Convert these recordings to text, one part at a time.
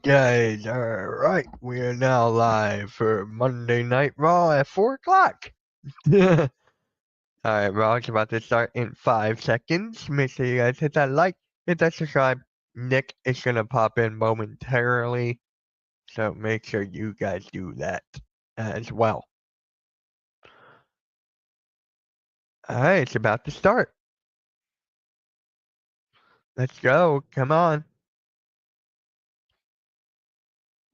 guys, alright, we are now live for Monday Night Raw at 4 o'clock. Alright, Raw's about to start in 5 seconds. Make sure you guys hit that like, hit that subscribe. Nick is gonna pop in momentarily, so make sure you guys do that as well. Alright, it's about to start. Let's go, come on.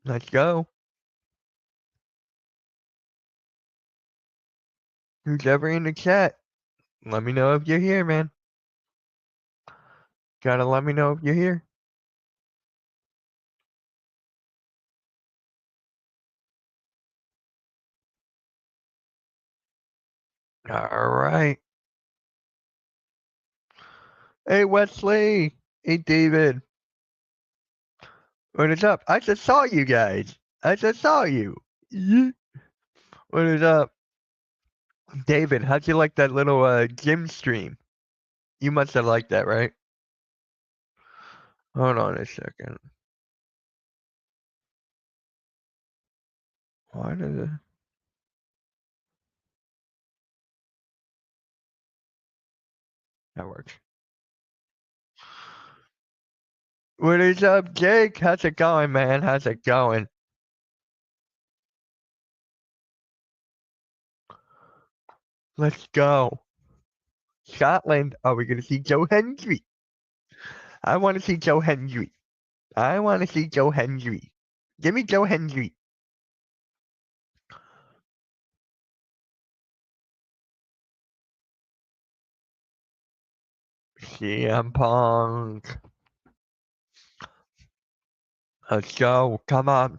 Let's go. Who's ever in the chat? Let me know if you're here, man. Gotta let me know if you're here. Alright. Hey, Wesley. Hey, David. What is up? I just saw you guys. I just saw you. Yeah. What is up? David, how'd you like that little gym stream? You must have liked that, right? Hold on a second. Why did it? That works. What is up, Jake? How's it going, man? How's it going? Let's go. Scotland. Are we gonna see Joe Hendry? I want to see Joe Hendry. I want to see Joe Hendry. Give me Joe Hendry. CM Punk. Let's go. Come on.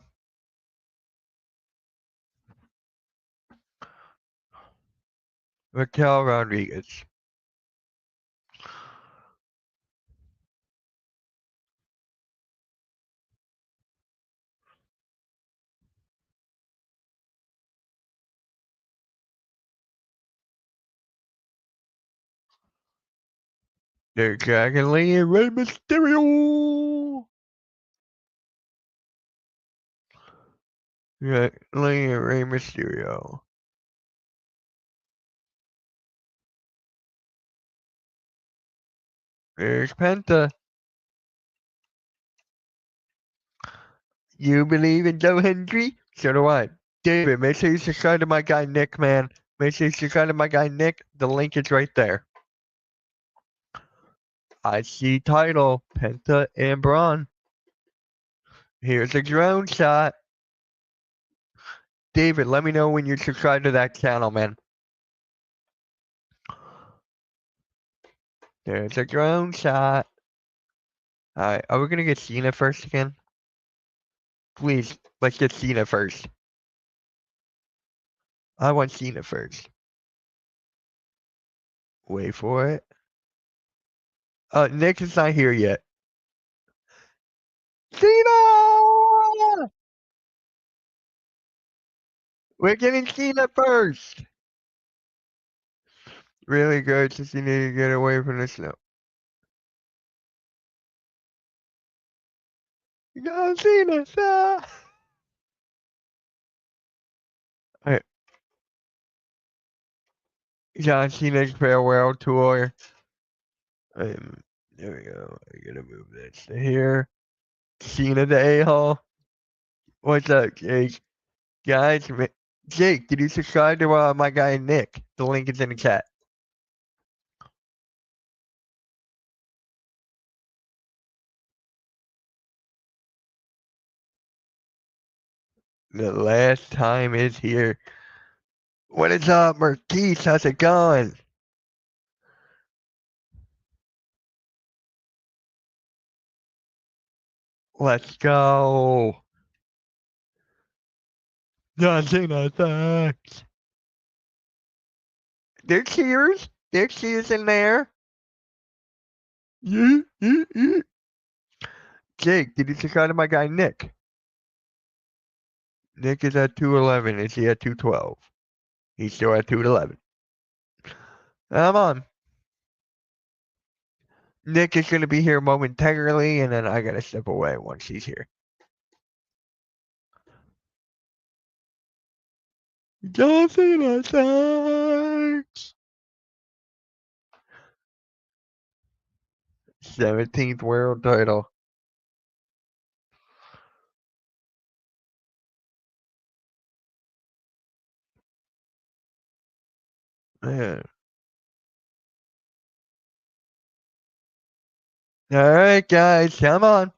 Raquel Rodriguez. The Dragon Lee and Rey Mysterio. Dragon Lee and Rey Mysterio. There's Penta. You believe in Joe Hendry? So do I. David, make sure you subscribe to my guy Nick, man. Make sure you subscribe to my guy Nick. The link is right there. IC title, Penta and Braun. Here's a drone shot. David, let me know when you subscribe to that channel, man. There's a drone shot. Alright, are we gonna get Cena first again? Please, let's get Cena first. I want Cena first. Wait for it. Nick is not here yet. Cena! We're getting Cena first. Really good, since you need to get away from the snow. You got Cena! Alright. John Cena's farewell tour. There we go. I gotta move this to here. Cena the a-hole. What's up, Jake? Guys, Jake, did you subscribe to my guy Nick? The link is in the chat. The last time is here. What is up, Marquise? How's it going? Let's go. John Cena sucks. There's cheers. There's cheers in there. Yeah. Jake, did you subscribe to my guy Nick? Nick is at 211. Is he at 212? He's still at 211. Come on. Nick is going to be here momentarily, and then I got to step away once he's here. John Cena sucks. 17th world title. Man. Alright, guys, come on.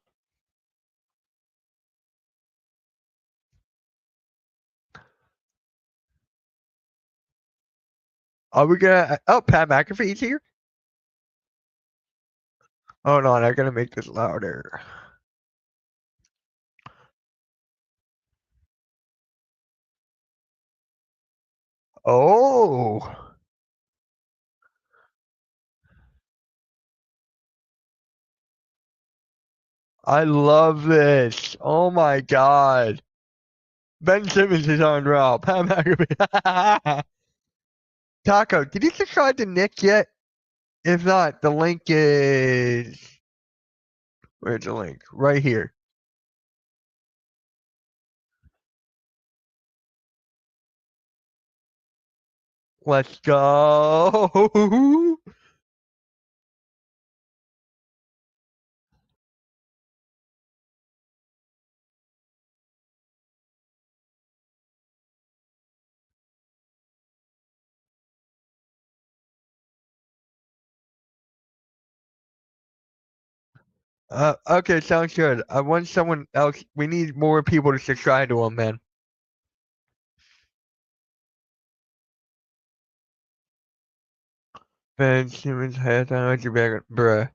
Are we gonna. Oh, Pat McAfee's here? Hold on, I gotta make this louder. Oh. I love this. Oh my god. Ben Simmons is on Raw. Pat McAfee. Taco, did you subscribe to Nick yet? If not, the link is. Where's the link? Right here. Let's go. Okay, sounds good. I want someone else. We need more people to subscribe to him, man. Ben Simmons has on your back, bruh.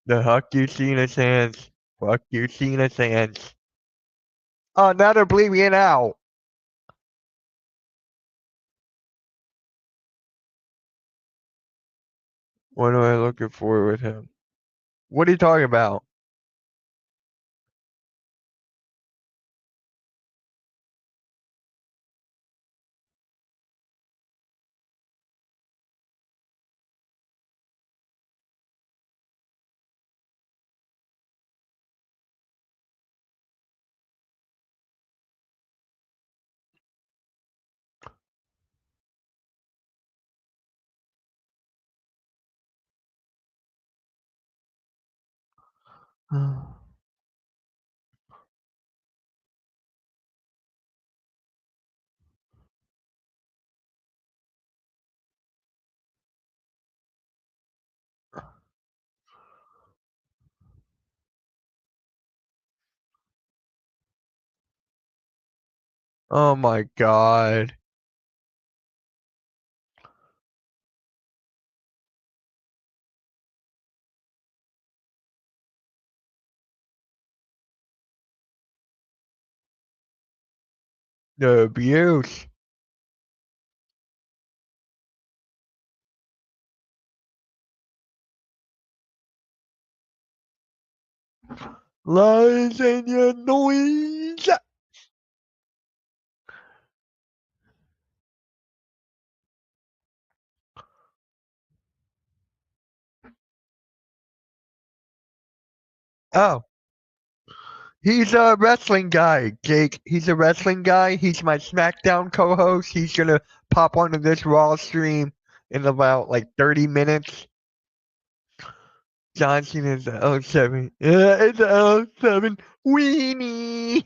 The Huck you seen his hands. Fuck you seen his hands. Oh, now they're bleeding it out. What am I looking for with him? What are you talking about? Oh my god. The abuse. Lies in your noise. Oh, he's a wrestling guy, Jake. He's a wrestling guy. He's my SmackDown co-host. He's gonna pop onto this Raw stream in about like 30 minutes. John Cena's the L7. Yeah, it's the L7. Weenie.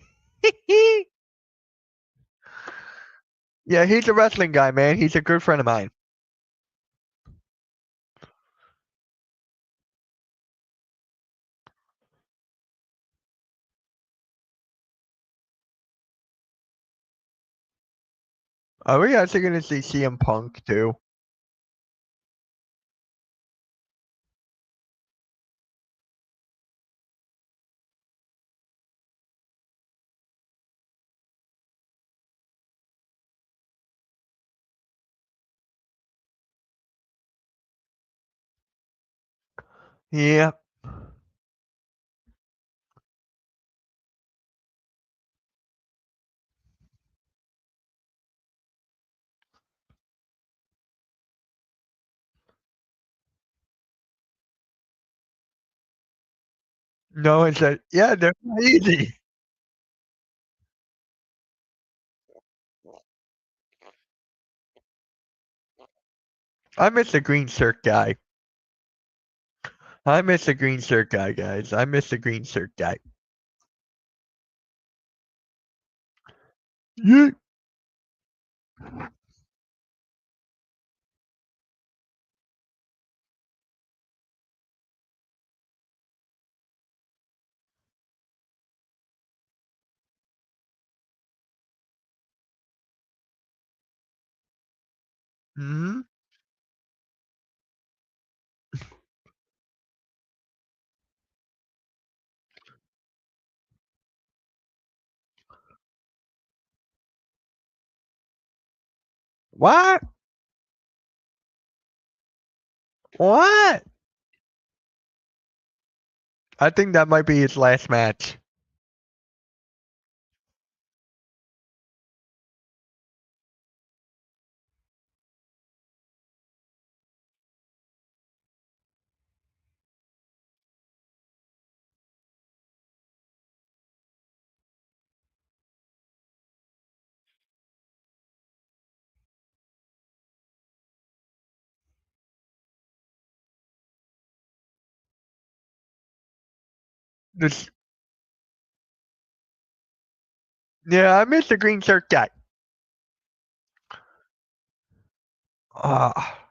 Yeah, he's a wrestling guy, man. He's a good friend of mine. Are we actually gonna see CM Punk too? Yeah. No one said, yeah, they're not easy. I miss the green shirt guy. I miss the green shirt guy, guys. I miss the green shirt guy. Yeah. Hmm. What? What? I think that might be his last match. This, yeah, I miss the green shirt guy. Ah,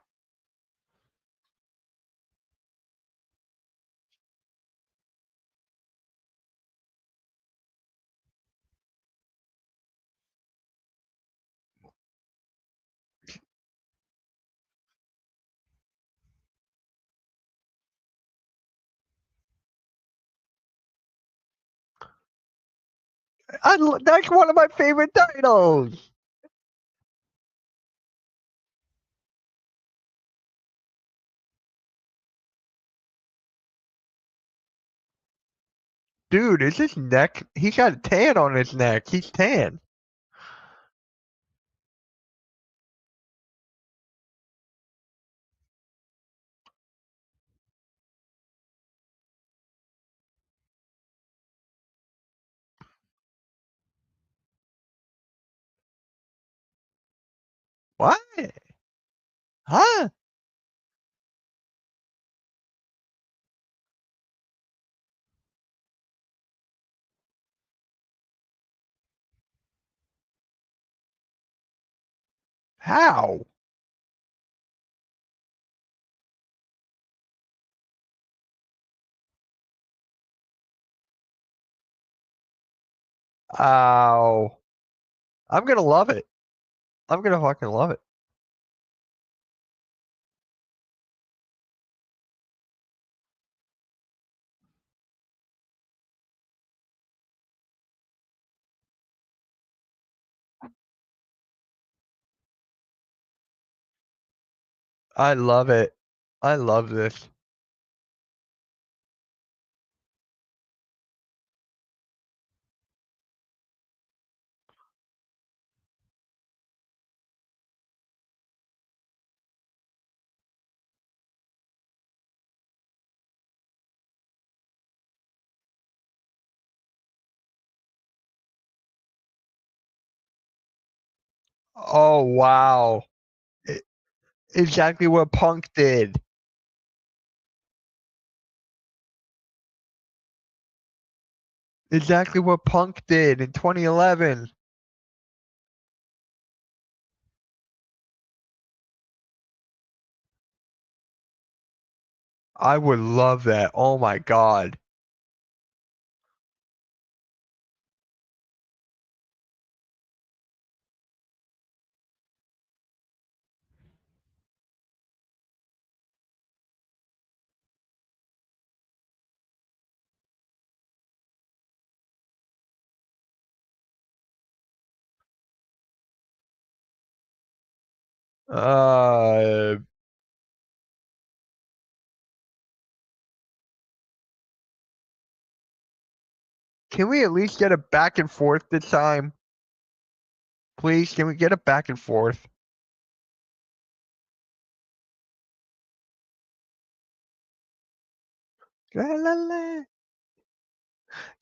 that's one of my favorite titles. Dude, is his neck? He got a tan on his neck. He's tan. What? Huh? How? Ow. I'm gonna love it. I'm gonna fucking love it. I love it. I love this. Oh wow. I- Exactly what Punk did. Exactly what Punk did in 2011. I would love that. Oh my god. Uh, can we at least get a back and forth this time? Please, can we get a back and forth? La, la, la.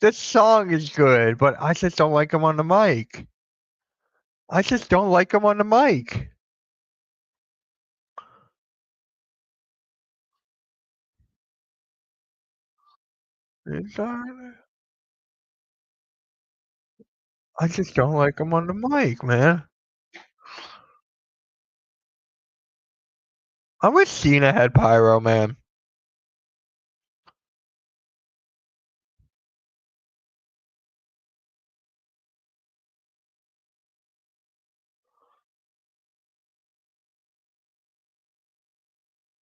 The song is good, but I just don't like him on the mic. I just don't like him on the mic. I just don't like him on the mic, man. I wish Cena had pyro, man.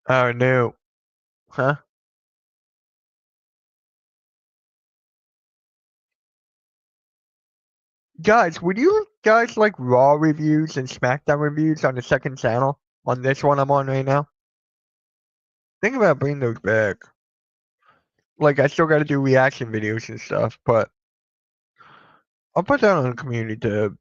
Oh no. Huh? Guys, would you guys like Raw reviews and SmackDown reviews on the second channel? On this one I'm on right now? Think about bringing those back. Like, I still gotta do reaction videos and stuff, but I'll put that on the community tab.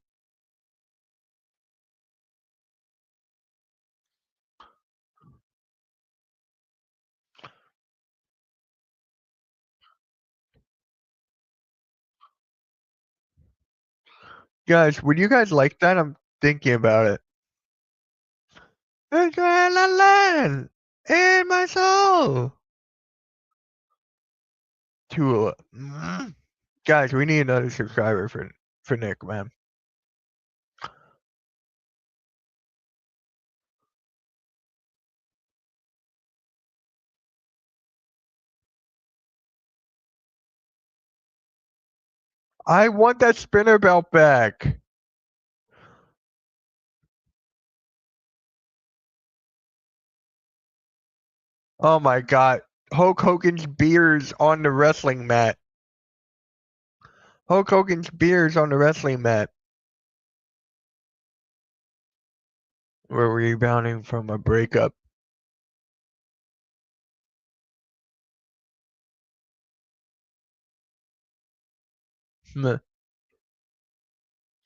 Guys, would you guys like that? I'm thinking about it. Adrenaline in my soul. Tula. Guys, we need another subscriber for Nick, man. I want that spinner belt back. Oh my god. Hulk Hogan's beers on the wrestling mat. Hulk Hogan's beers on the wrestling mat. We're rebounding from a breakup.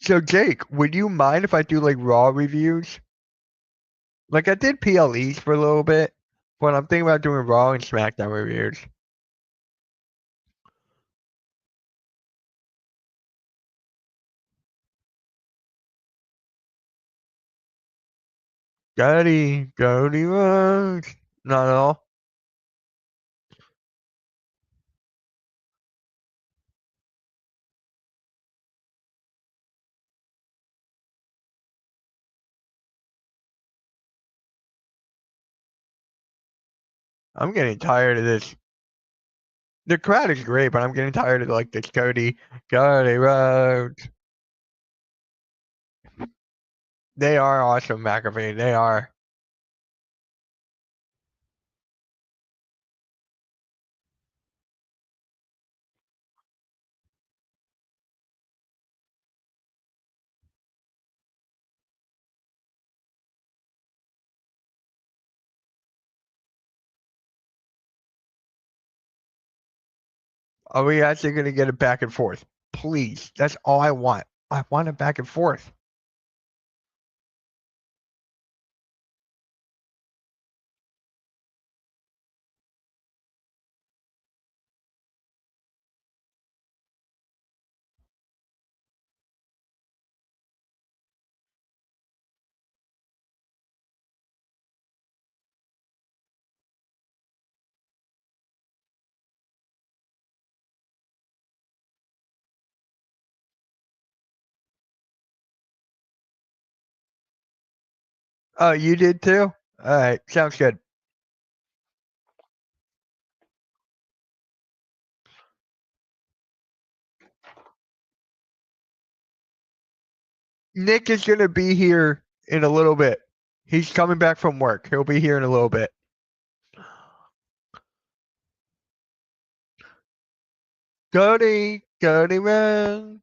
So Jake, would you mind if I do like Raw reviews? Like I did PLEs for a little bit, but I'm thinking about doing Raw and SmackDown reviews. Cody Rhodes. Not at all. I'm getting tired of this. The crowd is great, but I'm getting tired of like this Cody Rhodes. They are awesome, McAfee. They are. Are we actually gonna get it back and forth? Please. That's all I want. I want it back and forth. Oh, you did too? Alright, sounds good. Nick is gonna be here in a little bit. He's coming back from work. He'll be here in a little bit. Cody man.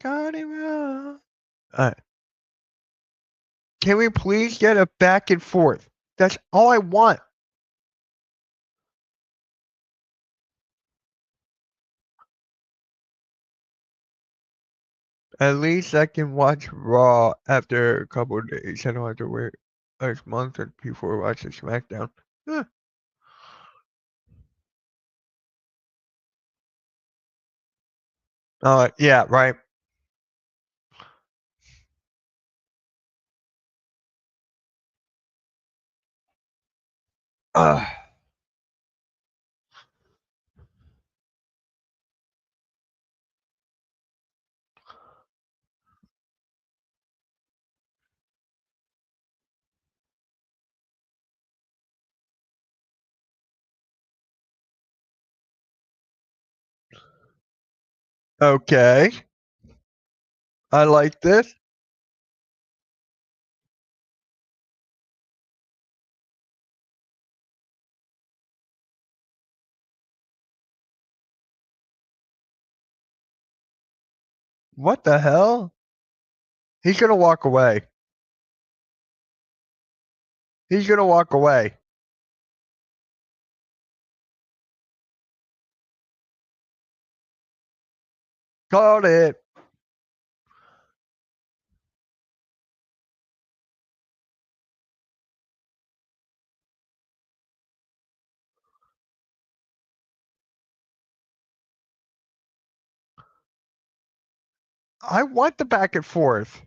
Cody man. Alright. Can we please get a back and forth? That's all I want. At least I can watch Raw after a couple of days. I don't have to wait a month before watching SmackDown. Huh. Yeah, right. Uh, okay. I like this. What the hell? He's gonna walk away. He's gonna walk away. Called it. I want the back and forth.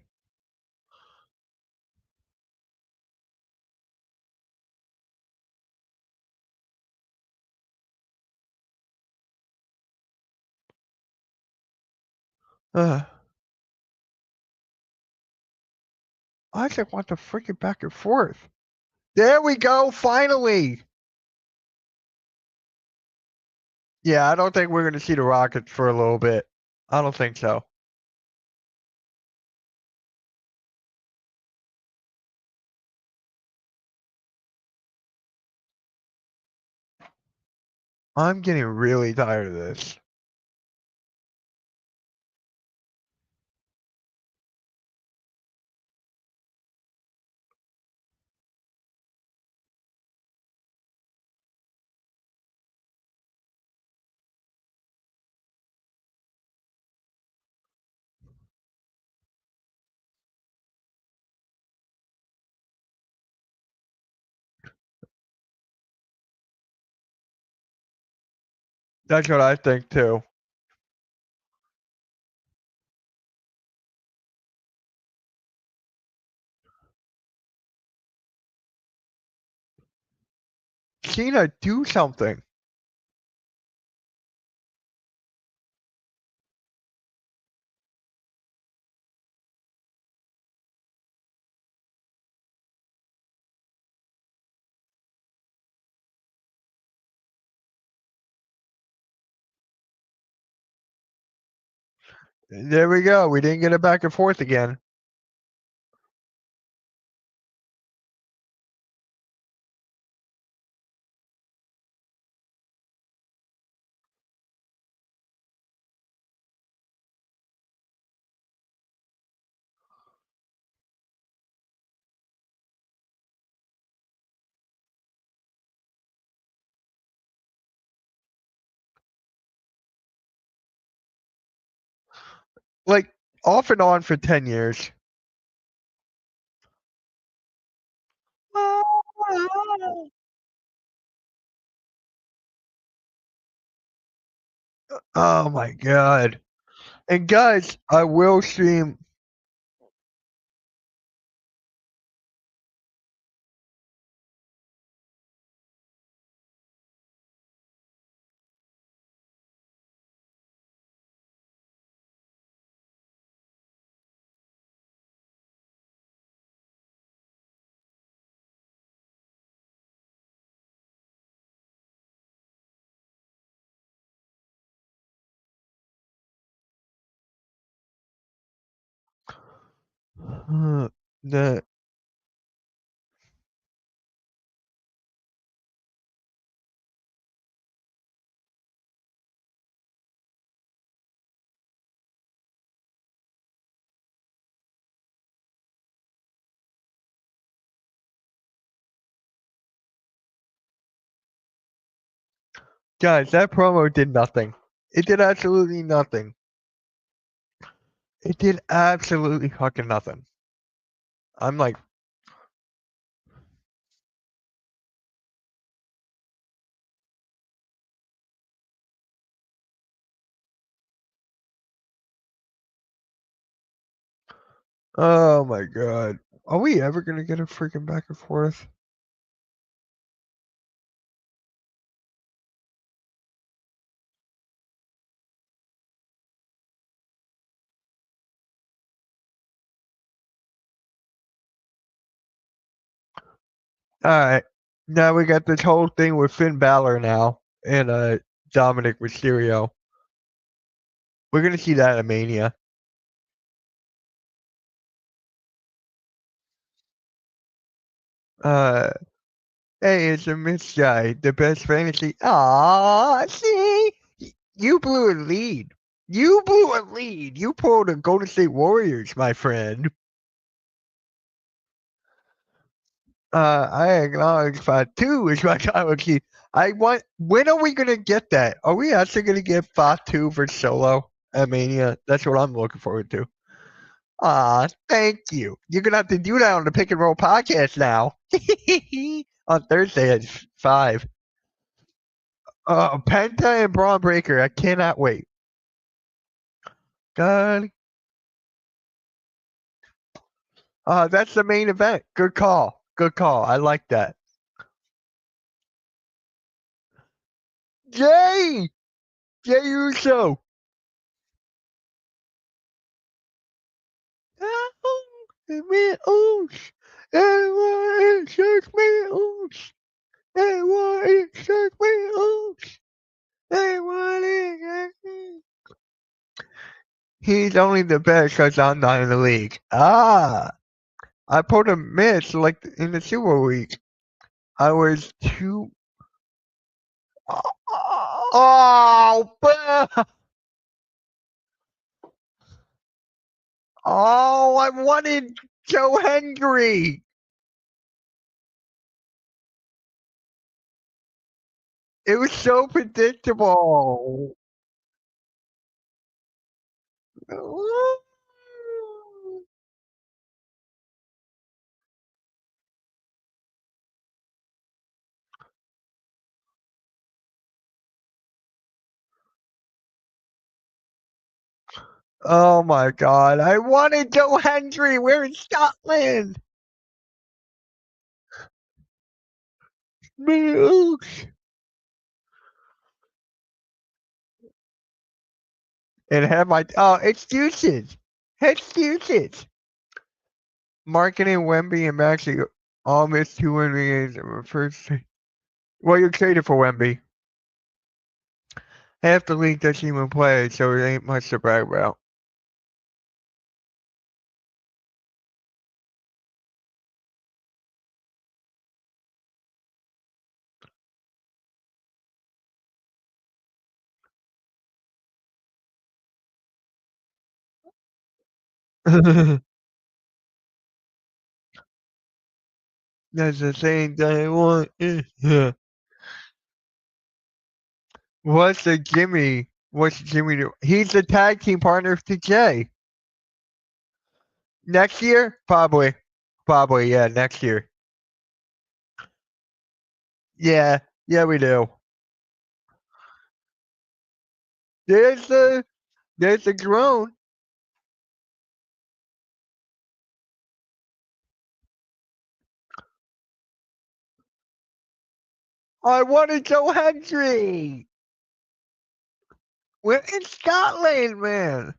Uh, I just want the freaking back and forth. There we go, finally. Yeah, I don't think we're gonna see the Rockets for a little bit. I don't think so. I'm getting really tired of this. That's what I think too. Cena, do something. There we go. We didn't get it back and forth again. Like off and on for 10 years. Oh my god. And guys, I will stream. The guys, that promo did nothing. It did absolutely nothing. It did absolutely fucking nothing. I'm like, oh my god. Are we ever gonna get a freaking back and forth? Alright. Now we got this whole thing with Finn Balor now and Dominic Mysterio. We're gonna see that at Mania. Uh hey, it's a Mitch guy, the best fantasy. Aw, see? You blew a lead. You blew a lead. You pulled a Golden State Warriors, my friend. I acknowledge Fatu is my galaxy. I want. When are we gonna get that? Are we actually gonna get Fatu for solo at Mania? That's what I'm looking forward to. Ah, thank you. You're gonna have to do that on the Pick and Roll podcast now. On Thursday at 5. Penta and Braun Breaker. I cannot wait. God. That's the main event. Good call. Good call. I like that. Jay! Jay Uso. Me oosh. Everyone shake me oosh. Everyone shake me oosh. Everyone shake me. He's only the best because I'm not in the league. Ah, I pulled a miss like in the Super Week. I was too. Oh, oh! I wanted Joe Hendry. It was so predictable. Oh my god, I wanted Joe Hendry. We're in Scotland. And have my excuses. Excuses. Marketing Wemby and Maxey all missed 2 games in the first. Well, you're traded for Wemby. Half the league doesn't even play, so it ain't much to brag about. That's the same thing I want. What's Jimmy? What's Jimmy do? He's the tag team partner to Jay. Next year? Probably. Probably, yeah, next year. Yeah, yeah, we do. There's the drone. I wanted Joe Hendry. We're in Scotland, man.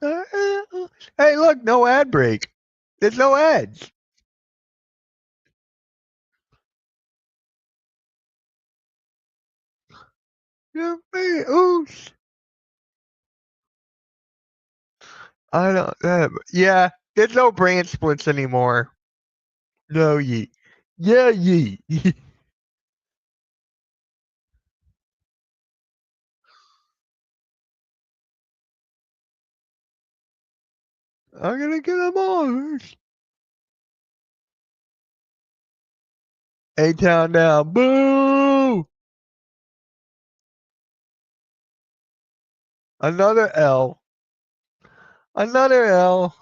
Oh, hey, look, no ad break. There's no ads. Ooh, I don't. Yeah, there's no brand splits anymore. No ye. Yeah ye. I'm gonna get them all. A-Town down. Boo! Another L. Another L.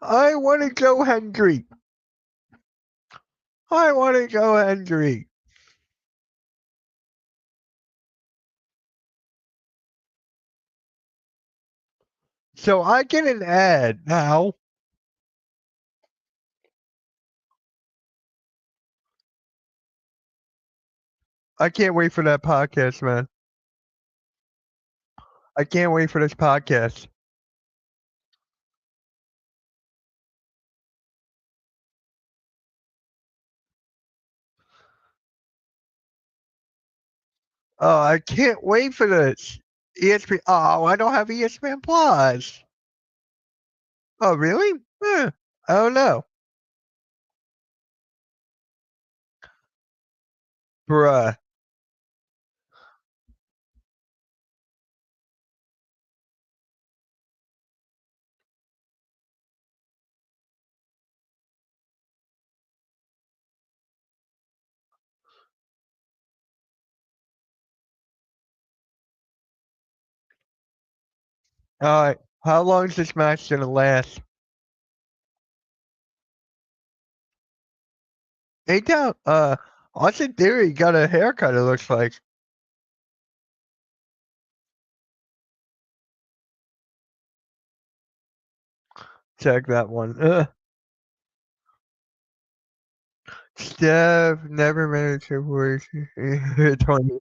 I want to go hungry. I want to go hungry. So I get an ad now. I can't wait for that podcast, man. I can't wait for this podcast. Oh, I can't wait for this. ESPN. Oh, I don't have ESPN Plus. Oh, really? I don't know. Bruh. All right. How long is this match gonna last? Ain't that Austin Theory got a haircut, it looks like. Check that one. Steph never made a Triple H 20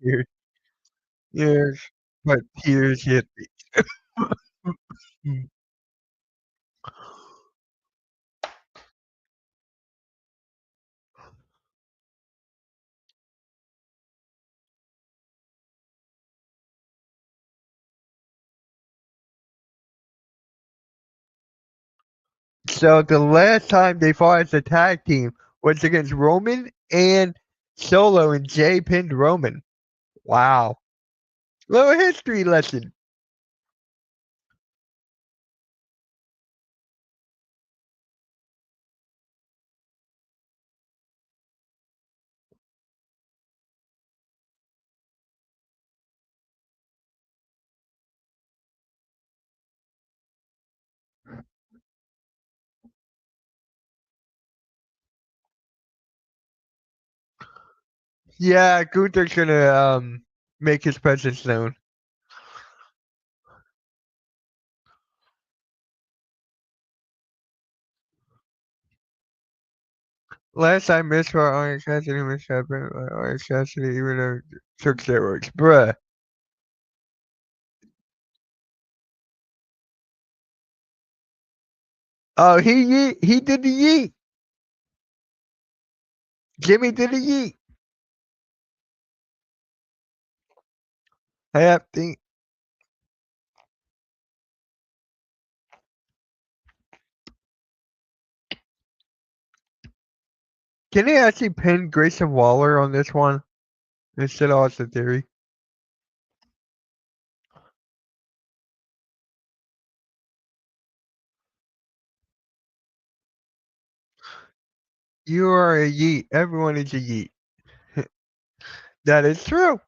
years, but tears hit me. So the last time they fought as a tag team was against Roman and Solo, and Jay pinned Roman. Wow. Little history lesson. Yeah, Gunther's gonna make his presence known. Last I missed for Orange Cassidy missed happened Orange Cassidy even though took steroids. Bruh. Oh, he did the yeet. Jimmy did the yeet. I have think can they actually pin Grayson Waller on this one instead of Austin Theory? You are a yeet. Everyone is a yeet. That is true.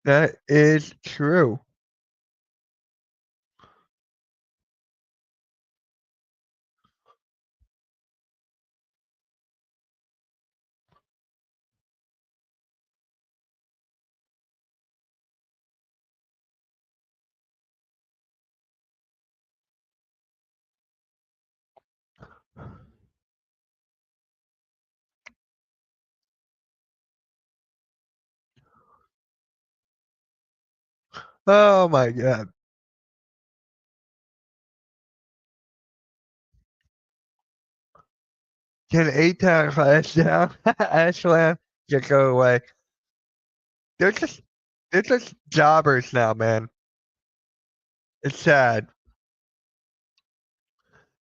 That is true. Oh my god. Can 8 times flash down? Ashland, just go away. They're just they're just jobbers now, man. It's sad.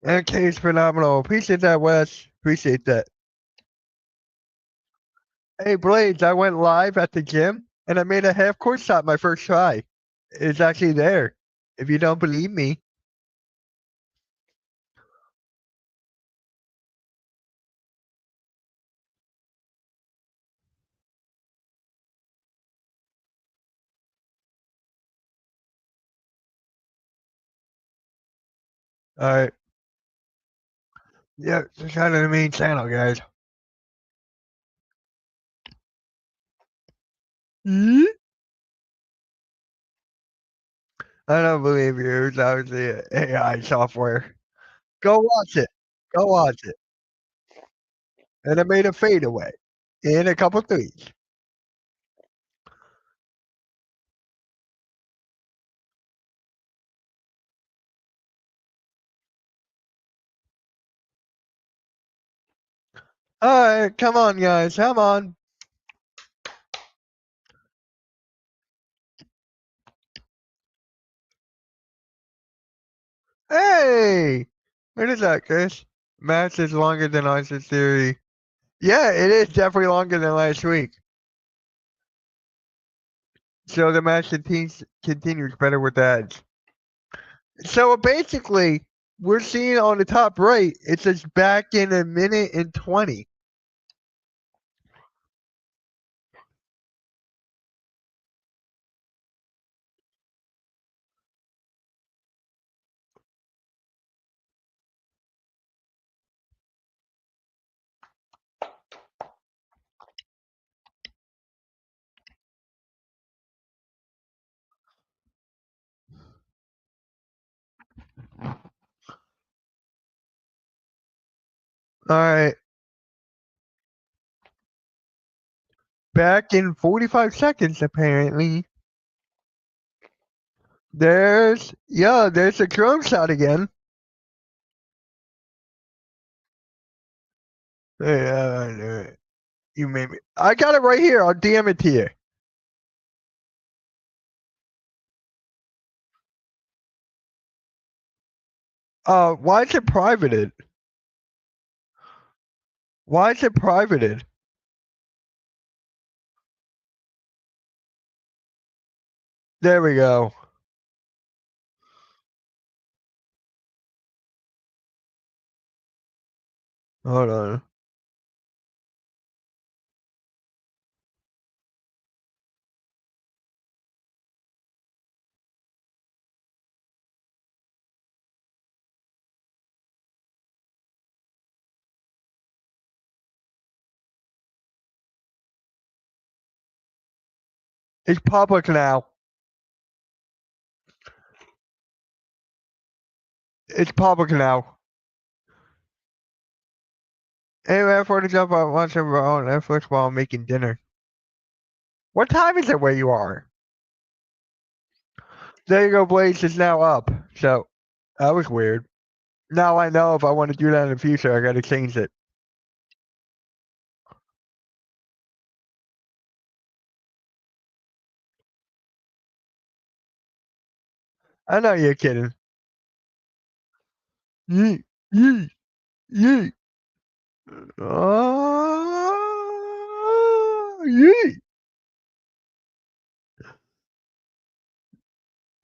NK is phenomenal. Appreciate that, Wes. Appreciate that. Hey, Blades, I went live at the gym and I made a half court shot my first try. It's actually there. If you don't believe me. Alright. Yeah, just out of the main channel, guys. Hmm? I don't believe you. It's obviously AI software. Go watch it. Go watch it. And I made a fadeaway and a couple threes. Alright, come on, guys. Come on. Hey! What is that, Chris? Match is longer than Einstein's theory. Yeah, it is definitely longer than last week. So the match continues better with ads. So basically, we're seeing on the top right, it says back in a minute and 20. Alright, back in 45 seconds, apparently. There's a drone shot again. Hey, you made me. I got it right here. I'll DM it to you. Why is it privated? Why is it privated? There we go. Hold on. It's public now. It's public now. Anyway, I to jump on watching on Netflix while making dinner. What time is it where you are? There you go, Blaze is now up. So that was weird. Now I know if I want to do that in the future, I gotta change it. I know you're kidding. Yeet, yeet, yeet. Yeet.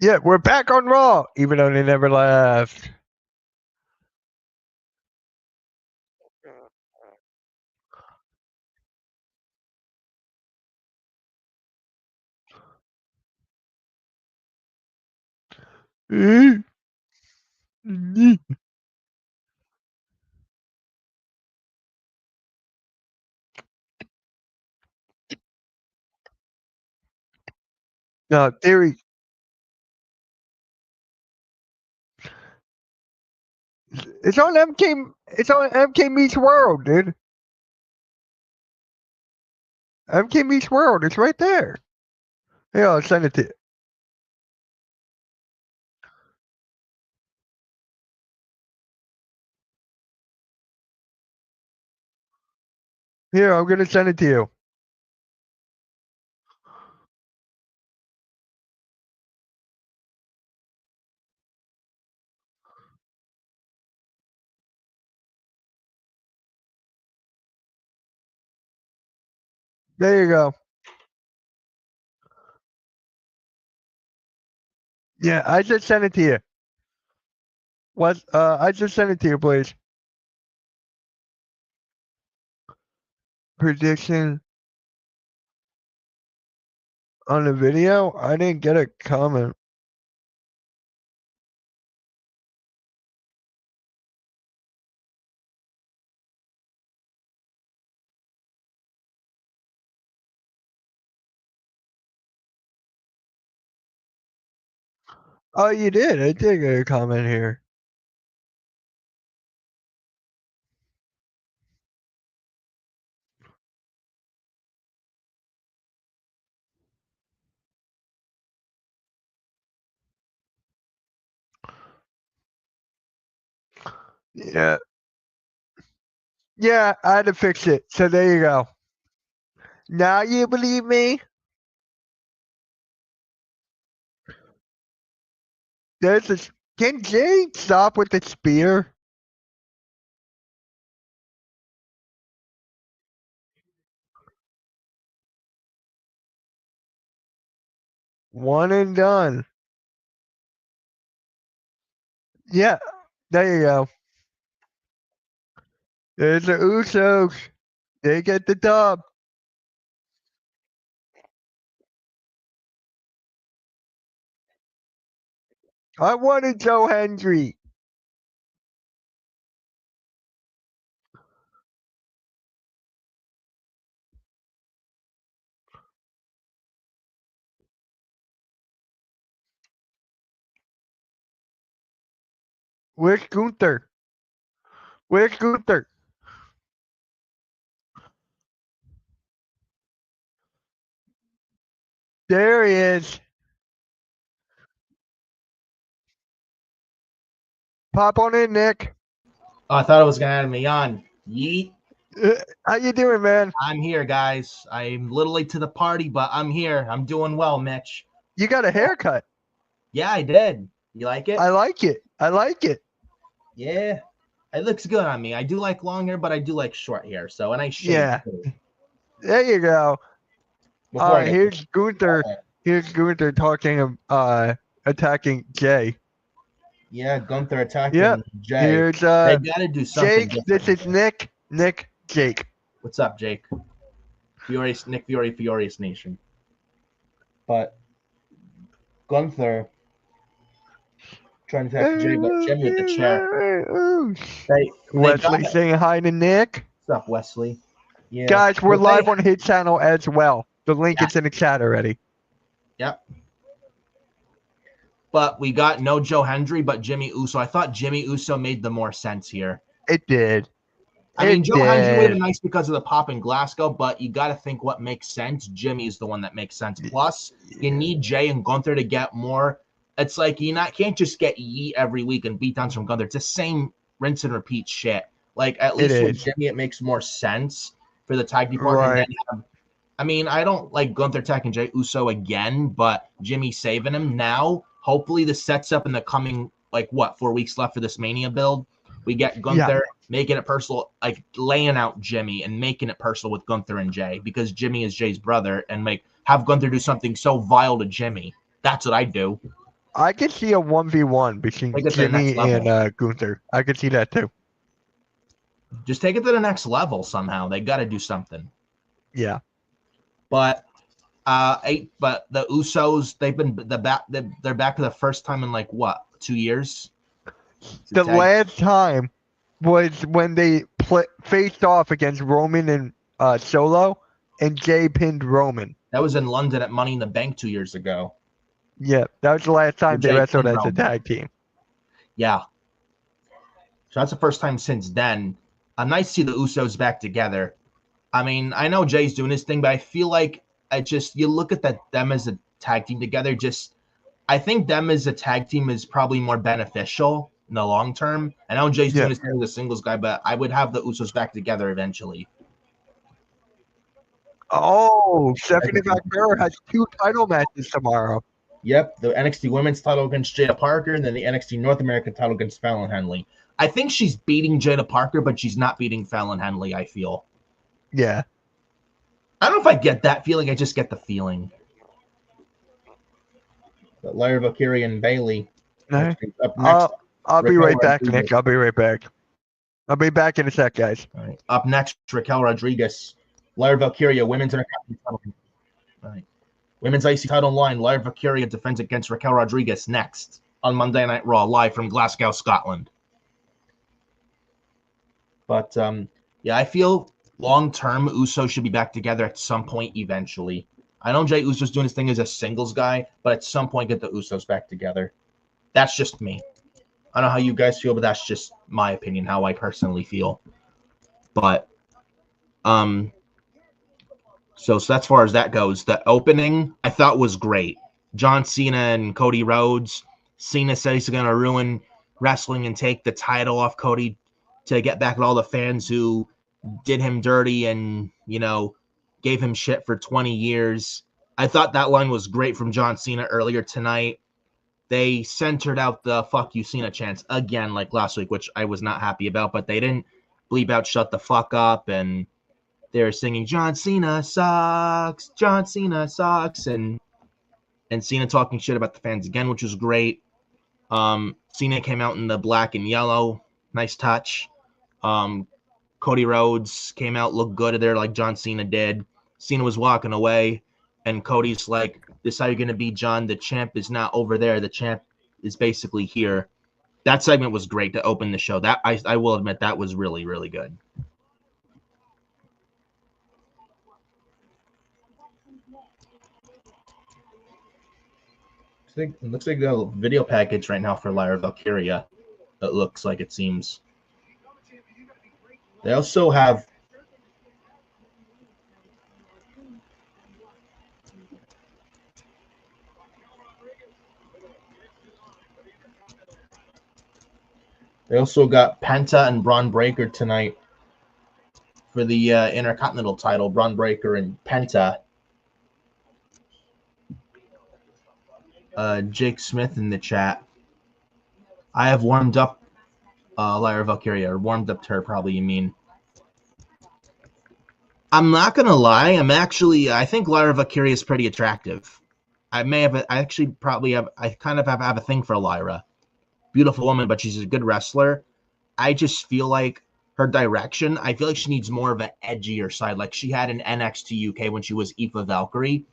Yeah, we're back on Raw, even though they never left. Yeet, yeet. No, Theory. It's on MK. It's on MK Meets World, dude. MK Meets World. It's right there. Here, I'll send it to you. Here, I'm gonna send it to you. There you go. Yeah, I just sent it to you. What? I just sent it to you, please. Prediction on the video? I didn't get a comment. Oh, you did? I did get a comment here. Yeah. Yeah, I had to fix it. So there you go. Now you believe me? There's this. Can Jay stop with the spear? One and done. Yeah, there you go. There's the Usos. They get the dub. I wanted Joe Hendry. Where's Gunther? Where's Gunther? There he is. Pop on in, Nick. Oh, I thought it was gonna have me on. Yeet. How you doing, man? I'm here, guys. I'm a little late to the party, but I'm here. I'm doing well, Mitch. You got a haircut. Yeah, I did. You like it? I like it. I like it. Yeah. It looks good on me. I do like long hair, but I do like short hair. So, and I shave Yeah. too. There you go. Before I get Here's Gunther. Here's Gunther talking, attacking Jay. yeah, Gunther attacking Yep. Jay. Here's They gotta do something Jake. different. This is Nick. Nick. Jake. What's up, Jake? Nick Fury, Furious Nation. But Gunther trying to attack Jay, but Jimmy with the chair. Wesley saying hi to Nick. What's up, Wesley? Yeah. Guys, we're live on his channel as well. The link is in the chat already. Yep. But we got no Joe Hendry, but Jimmy Uso. I thought Jimmy Uso made the more sense here. It did. I mean, Joe Hendry would have been nice because of the pop in Glasgow, but you got to think what makes sense. Jimmy is the one that makes sense. Plus, you need Jay and Gunther to get more. It's like you can't just get Yeet every week and beatdowns from Gunther. It's the same rinse and repeat shit. Like at least with Jimmy, it makes more sense for the tag department. Right. And I mean, I don't like Gunther attacking Jay Uso again, but Jimmy saving him now. Hopefully, this sets up in the coming 4 weeks left for this Mania build. We get Gunther making it personal, like laying out Jimmy and making it personal with Gunther and Jay because Jimmy is Jay's brother, and have Gunther do something so vile to Jimmy. That's what I do. I could see a 1v1 between Jimmy and Gunther. I could see that too. Just take it to the next level somehow. They got to do something. Yeah. But but the Usos, they're back for the first time in 2 years. The last time was when they faced off against Roman and Solo, and Jay pinned Roman. That was in London at Money in the Bank 2 years ago. Yeah, that was the last time they wrestled as a tag team. Yeah. So that's the first time since then. Nice to see the Usos back together. I mean, I know Jay's doing his thing, but I feel like you look at them as a tag team together. I think them as a tag team is probably more beneficial in the long term. I know Jay's doing his thing as a singles guy, but I would have the Usos back together eventually. Oh, Stephanie McMahon has 2 title matches tomorrow. Yep, the NXT Women's title against Jada Parker, and then the NXT North American title against Fallon Henley. I think she's beating Jada Parker, but she's not beating Fallon Henley, I feel. Yeah. I don't know if I get that feeling. I just get the feeling. But Lyra Valkyria and Bailey Right. up next. I'll be Raquel right back, Rodriguez. Nick. I'll be right back. I'll be back in a sec, guys. All right. Up next, Raquel Rodriguez. Lyra Valkyria, women's Intercontinental title. All right. Women's IC title line. Lyra Valkyria defends against Raquel Rodriguez next on Monday Night Raw, live from Glasgow, Scotland. But yeah, I feel long-term Uso should be back together at some point eventually. I know Jey Uso's doing his thing as a singles guy, but at some point get the Usos back together. That's just me. I don't know how you guys feel, but that's just my opinion, how I personally feel. But so as far as that goes, the opening I thought was great. John Cena and Cody Rhodes. Cena said he's going to ruin wrestling and take the title off Cody to get back at all the fans who did him dirty and, gave him shit for 20 years. I thought that line was great from John Cena earlier tonight. They centered out the fuck you Cena chants again like last week, which I was not happy about, but they didn't bleep out shut the fuck up, and they were singing John Cena sucks, John Cena sucks, and Cena talking shit about the fans again, which was great. Cena came out in the black and yellow. Nice touch. Cody Rhodes came out, looked good there like John Cena did. Cena was walking away, and Cody's like, this is how you're going to be, John. The champ is not over there. The champ is basically here. That segment was great to open the show. That I will admit that was really, really good. It looks like a video package right now for Lyra Valkyria. It looks like it seems. They also have got Penta and Braun Breaker tonight for the Intercontinental title. Braun Breaker and Penta. Jake Smith in the chat. I have warmed up Lyra Valkyria, or warmed up to her, probably you mean. I'm not going to lie. I think Lyra Valkyria is pretty attractive. I kind of have a thing for Lyra. Beautiful woman, but she's a good wrestler. I just feel like her direction, I feel like she needs more of an edgier side, like she had in NXT UK when she was Aoife Valkyrie.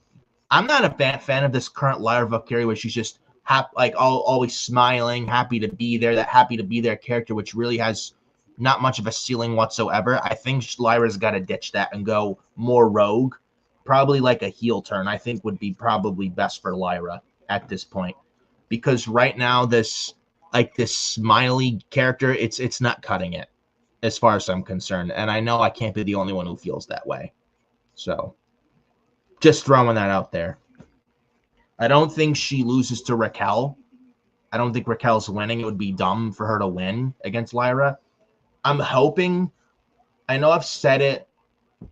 I'm not a fan of this current Lyra Valkyrie where she's just always smiling, happy to be there, that happy to be there character, which really has not much of a ceiling whatsoever. I think Lyra's got to ditch that and go more rogue, probably like a heel turn. I think would be probably best for Lyra at this point, because right now this smiley character, it's not cutting it as far as I'm concerned, and I know I can't be the only one who feels that way. So just throwing that out there. I don't think she loses to Raquel. I don't think Raquel's winning. It would be dumb for her to win against Lyra. I'm hoping, I know I've said it,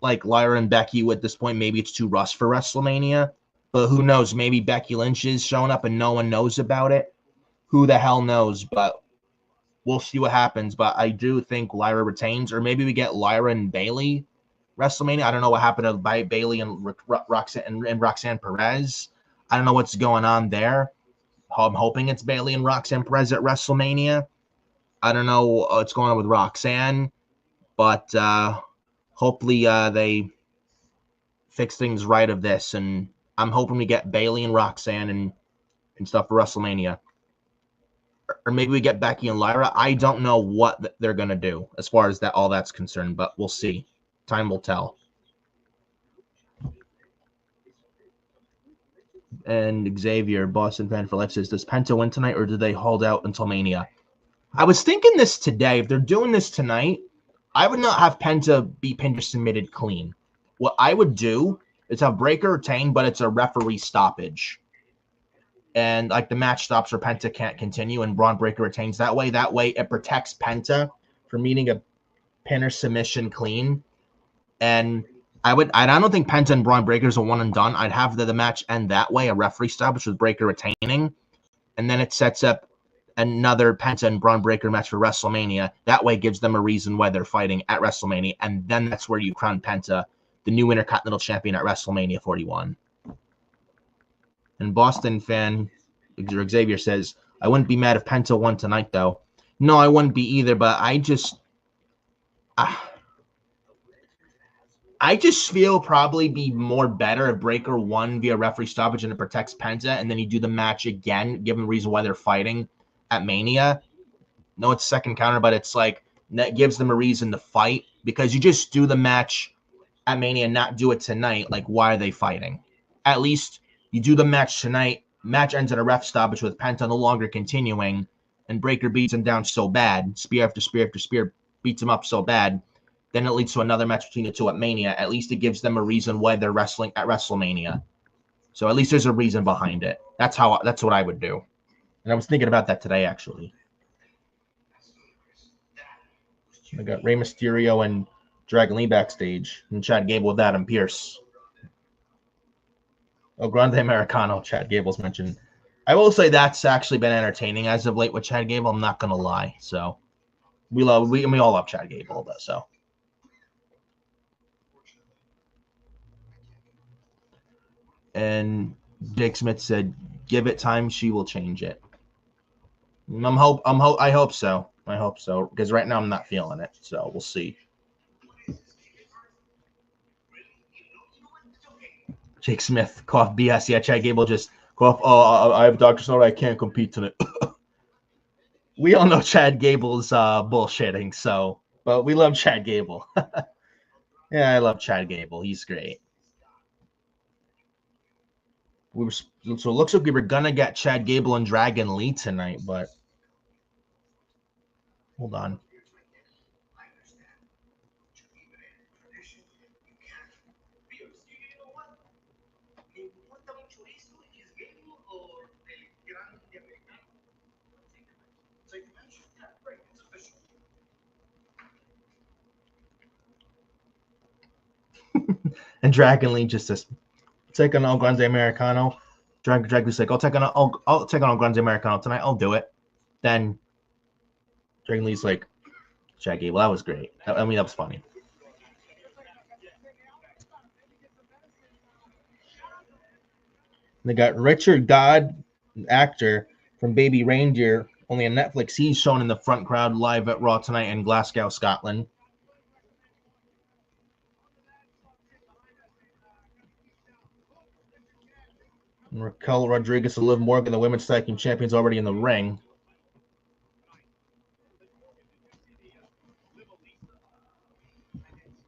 like Lyra and Becky at this point, maybe it's too rushed for WrestleMania, but who knows? Maybe Becky Lynch is showing up and no one knows about it. Who the hell knows? But we'll see what happens. But I do think Lyra retains, or maybe we get Lyra and Bailey WrestleMania. I don't know what happened to Bailey and Roxanne Perez. I don't know what's going on there. I'm hoping it's Bailey and Roxanne Perez at WrestleMania. I don't know what's going on with Roxanne, but hopefully they fix things right of this. And I'm hoping we get Bailey and Roxanne and stuff for WrestleMania. Or maybe we get Becky and Lyra. I don't know what they're going to do as far as all that's concerned, but we'll see. Time will tell. And Xavier, Boston fan for life, says, does Penta win tonight or do they hold out until Mania? I was thinking this today. If they're doing this tonight, I would not have Penta be pinned or submitted clean. What I would do is have Breaker retain, but it's a referee stoppage. And like the match stops or Penta can't continue and Braun Breaker retains that way. That way it protects Penta from meeting a pin or submission clean. And I don't think Penta and Braun Breaker's a one and done. I'd have the match end that way, a referee stoppage with Breaker retaining, and then it sets up another Penta and Braun Breaker match for WrestleMania. That way gives them a reason why they're fighting at WrestleMania, and then that's where you crown Penta the new Intercontinental Champion at WrestleMania 41. And Boston fan Xavier says, I wouldn't be mad if Penta won tonight, though. No, I wouldn't be either, but I just feel probably be more better if Breaker won via referee stoppage and it protects Penta, and then you do the match again, give them a reason why they're fighting at Mania. No, it's second counter, but it's like that gives them a reason to fight, because you just do the match at Mania and not do it tonight. Like, why are they fighting? At least you do the match tonight. Match ends at a ref stoppage with Penta no longer continuing, and Breaker beats him down so bad, spear after spear after spear, beats him up so bad. Then it leads to another match between the two at Mania. At least it gives them a reason why they're wrestling at WrestleMania. So at least there's a reason behind it. That's what I would do. And I was thinking about that today, actually. I got Rey Mysterio and Dragon Lee backstage, and Chad Gable with Adam Pearce. Oh, Grande Americano, Chad Gable's mentioned. I will say that's actually been entertaining as of late with Chad Gable. I'm not gonna lie. So we all love Chad Gable, though. So. And Jake Smith said, "Give it time, she will change it." I hope so. I hope so, because right now I'm not feeling it. So we'll see. Jake Smith, cough BS. Yeah, Chad Gable just cough. Oh, I have Dr. Snow. I can't compete tonight. We all know Chad Gable's bullshitting. So, but we love Chad Gable. Yeah, I love Chad Gable. He's great. So it looks like we were gonna get Chad Gable and Dragon Lee tonight, but hold on. And Dragon Lee just says, "Take on El Grande Americano." Dragon Lee's like, I'll take on El Grande Americano tonight. I'll do it." Then Dragon Lee's like, "Chad Gable, that was great. I mean, that was funny." They got Richard Dodd, actor from Baby Reindeer, only on Netflix. He's shown in the front crowd live at Raw tonight in Glasgow, Scotland. And Raquel Rodriguez and Liv Morgan, the women's tag team champions, already in the ring.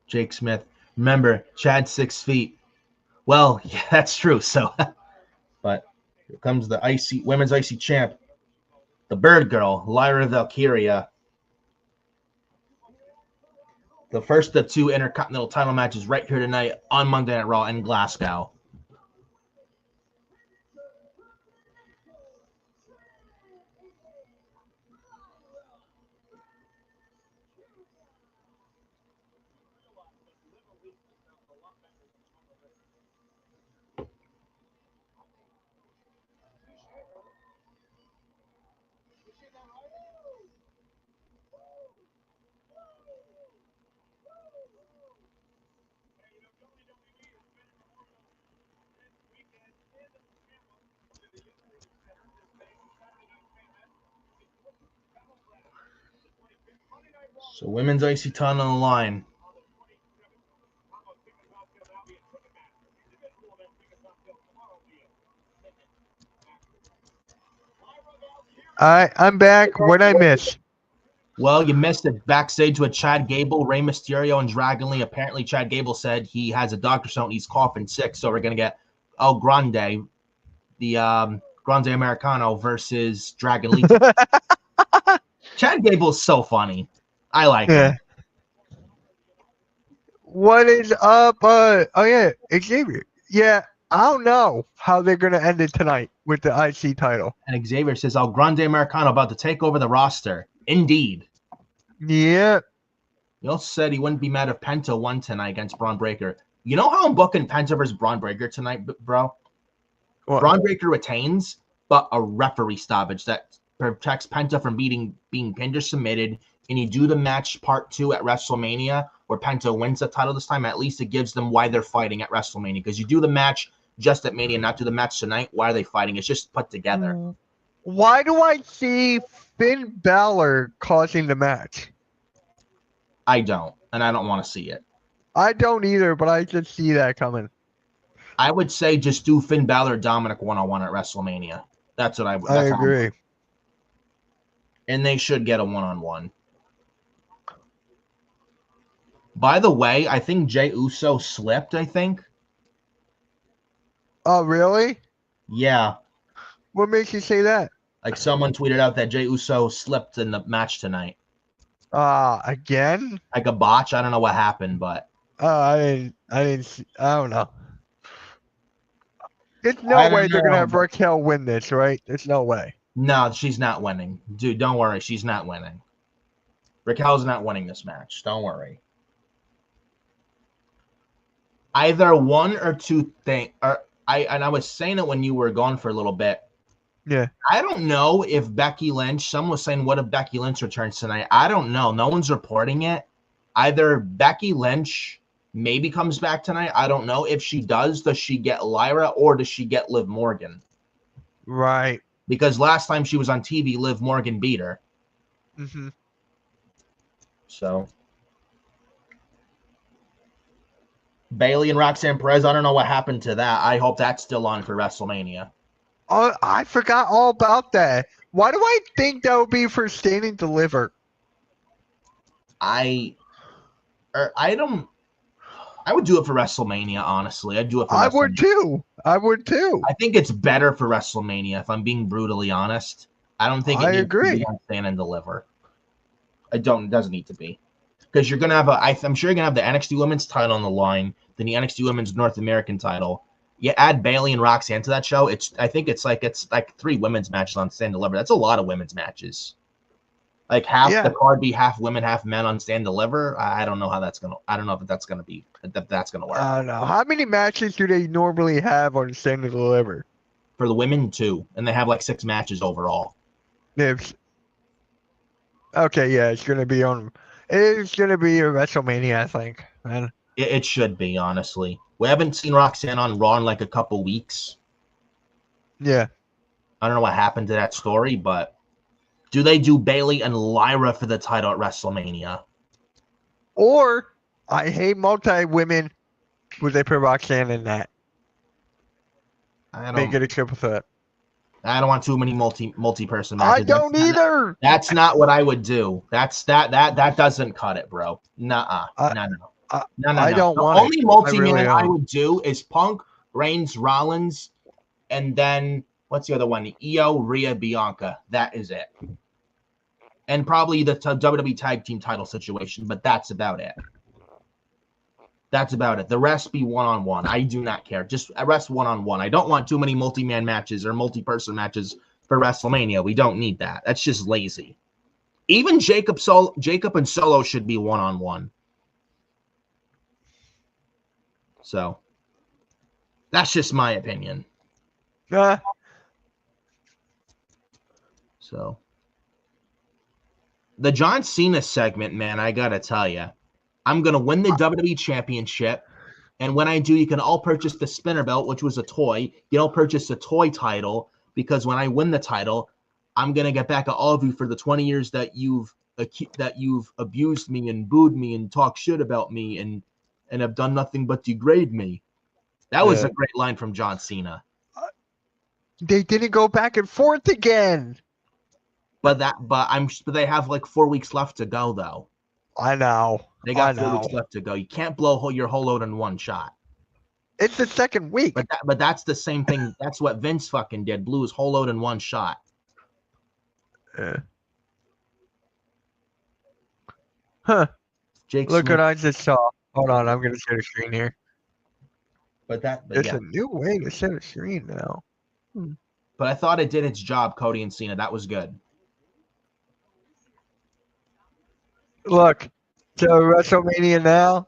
Jake Smith. Remember, Chad's 6 feet. Well, yeah, that's true. So, but here comes the women's IC champ, the Bird Girl, Lyra Valkyria. The first of 2 Intercontinental title matches right here tonight on Monday Night Raw in Glasgow. So women's IC title on the line. I'm back. What'd I miss? Well, you missed it backstage with Chad Gable, Rey Mysterio, and Dragon Lee. Apparently, Chad Gable said he has a doctor's note and he's coughing sick, so we're going to get El Grande, the Grande Americano versus Dragon Lee. Chad Gable's so funny. I like him. What is up? Oh, yeah, Xavier. Yeah, I don't know how they're going to end it tonight with the IC title. And Xavier says, El Grande Americano about to take over the roster. Indeed. Yeah. He also said he wouldn't be mad if Penta won tonight against Braun Breaker. You know how I'm booking Penta versus Braun Breaker tonight, bro? What? Braun Breaker retains, but a referee stoppage that protects Penta from being pinned or submitted. And you do the match part 2 at WrestleMania where Penta wins the title this time. At least it gives them why they're fighting at WrestleMania. Because you do the match just at Mania, not do the match tonight. Why are they fighting? It's just put together. Why do I see Finn Balor causing the match? I don't, and I don't want to see it. I don't either, but I just see that coming. I would say just do Finn Balor Dominic 1-on-1 at WrestleMania. That's what I would. I agree. And they should get a 1-on-1. By the way, I think Jey Uso slipped, I think. Oh, really? Yeah. What makes you say that? Like someone tweeted out that Jey Uso slipped in the match tonight. Again? Like a botch. I don't know what happened, but I didn't see, I don't know. There's no way they're gonna have Raquel win this, right? There's no way. No, she's not winning. Dude, don't worry. She's not winning. Raquel's not winning this match. Don't worry. Either one or two things. I was saying it when you were gone for a little bit. Yeah. I don't know if Becky Lynch, someone was saying, what if Becky Lynch returns tonight? I don't know. No one's reporting it. Either Becky Lynch maybe comes back tonight. I don't know. If she does she get Lyra or does she get Liv Morgan? Right. Because last time she was on TV, Liv Morgan beat her. Mm-hmm. So Bayley and Roxanne Perez, I don't know what happened to that. I hope that's still on for WrestleMania. Oh, I forgot all about that. Why do I think that would be for Stand and Deliver? I would do it for WrestleMania, honestly. I'd do it for I WrestleMania. would too. I think it's better for WrestleMania, if I'm being brutally honest. I don't think it needs to be on Stand and Deliver. It doesn't need to be. Because you're going to have I'm sure you're going to have the NXT Women's title on the line, then the NXT Women's North American title. You add Bayley and Roxanne to that show, I think it's like 3 women's matches on Stand and Deliver. That's a lot of women's matches. Like half the card be half women, half men on Stand and Deliver. I don't know how that's gonna. I don't know if that's gonna work. I don't know. How many matches do they normally have on Stand and Deliver? For the women, 2, and they have like 6 matches overall. Okay, yeah, it's gonna be on. It's gonna be a WrestleMania, I think. Man. It should be, honestly. We haven't seen Roxanne on Raw in like a couple weeks. Yeah. I don't know what happened to that story, but do they do Bayley and Lyra for the title at WrestleMania? Or I hate multi-women. Would they put Roxanne in that? Make it a triple threat. I don't want too many multi-person matches. I don't either. That's not what I would do. That doesn't cut it, bro. Nuh-uh. No. I don't want it. The only multi-man I would do is Punk, Reigns, Rollins, and then what's the other one? Io, Rhea, Bianca. That is it. And probably the WWE Tag Team title situation, but that's about it. The rest be one-on-one. I do not care. Just rest one-on-one. I don't want too many multi-man matches or multi-person matches for WrestleMania. We don't need that. That's just lazy. Even Jacob and Solo should be one-on-one. So that's just my opinion. So the John Cena segment, man, I gotta tell you, I'm gonna win the WWE Championship, and when I do, you can all purchase the spinner belt, which was a toy. You all purchase the toy title, because when I win the title, I'm gonna get back at all of you for the 20 years that you've abused me and booed me and talked shit about me and have done nothing but degrade me. That was a great line from John Cena. They didn't go back and forth again. But they have like 4 weeks left to go, though. I know. They got 4 weeks left to go. You can't blow your whole load in one shot. It's the second week. But that's the same thing. That's what Vince fucking did. Blew his whole load in one shot. Huh. Jake Look Smith. what I just saw. Hold on, I'm gonna share the screen here. But it's a new way to share the screen now. But I thought it did its job, Cody and Cena. That was good. Look, so WrestleMania now,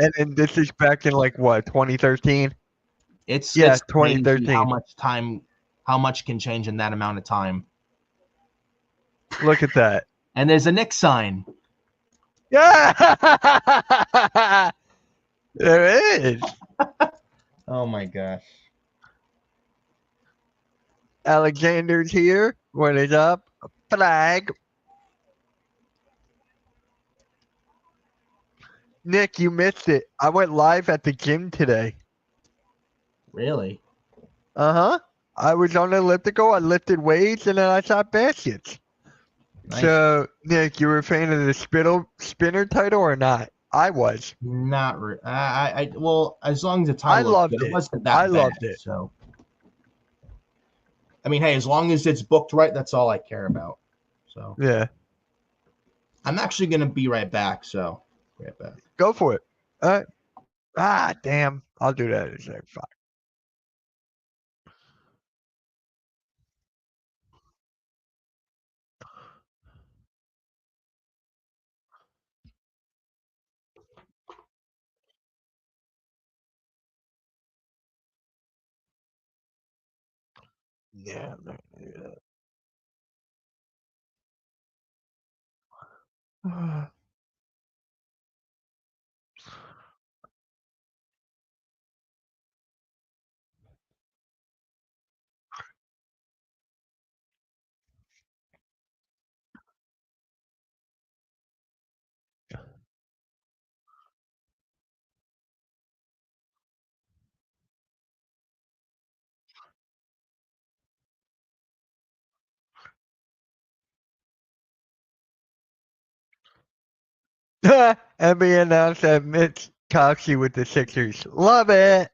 And then this is back in like what, 2013? Yeah, It's crazy 2013. how much can change in that amount of time. Look at that. And there's a Knicks sign. Yeah, there is. Oh my gosh. Alexander's here. What is up? Flag. Nick, you missed it. I went live at the gym today. Really? Uh-huh. I was on the elliptical. I lifted weights and then I shot baskets. Nice. So, Nick, you were a fan of the spinner title or not? I was. Not re- I well, as long as the I title was loved good, it it. wasn't that I bad. loved it. So I mean, hey, as long as it's booked right, that's all I care about. So Yeah. I'm actually gonna be right back. So right back. Go for it. Damn. I'll do that in a second. Fuck. Yeah, I'm not gonna do that. NBA announced that Mitch Coxey with the Sixers. Love it.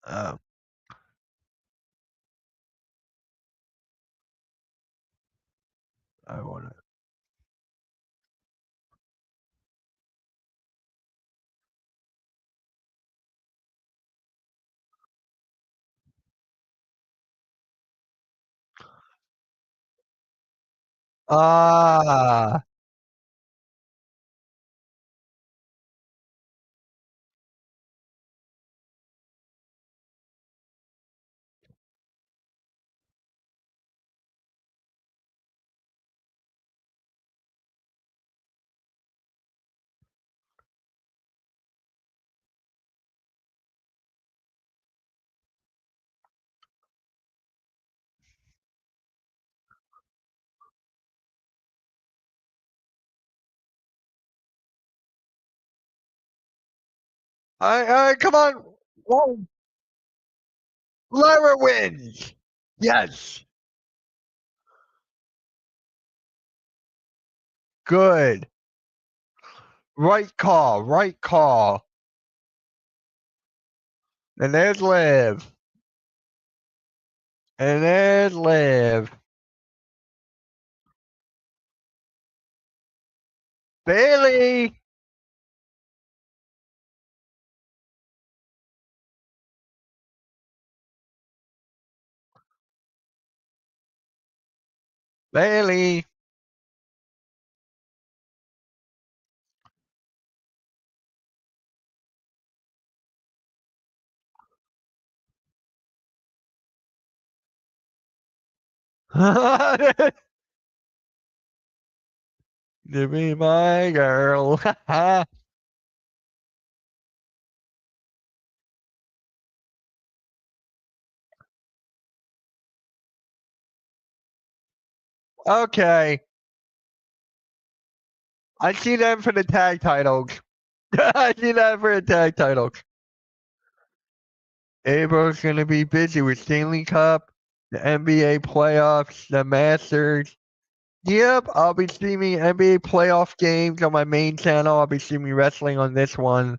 Um, I want to. Ah, all right, come on. Whoa, Lara wins. Yes. Good. Right call. Right call. And there's Liv. And there's Liv. Bailey. Bailey. To be my girl. Okay. I see them for the tag titles. I see that for the tag titles. April's gonna be busy with Stanley Cup, the NBA playoffs, the Masters. Yep, I'll be streaming NBA playoff games on my main channel. I'll be streaming wrestling on this one.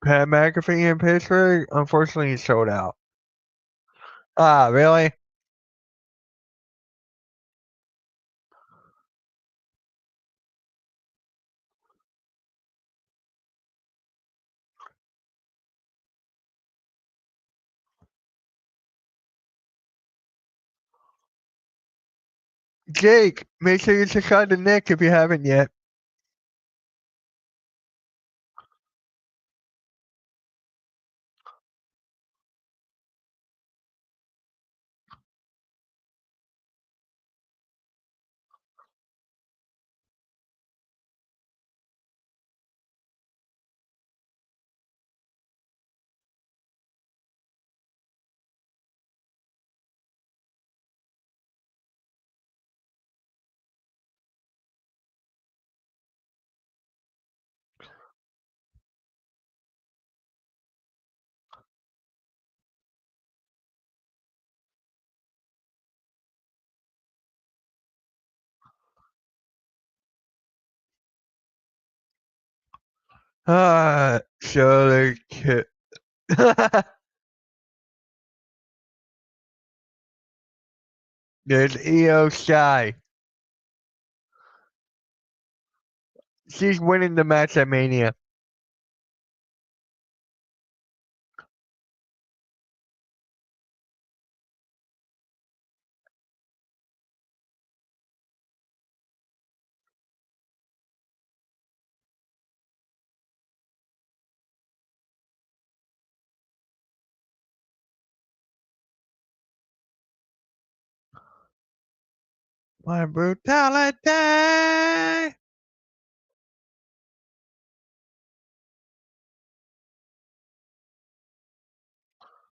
Pat McAfee in Pittsburgh, unfortunately, he's sold out. Ah, really? Jake, make sure you check out the Nick if you haven't yet. Ah, surely. There's EO Sky. She's winning the match at Mania. My brutality.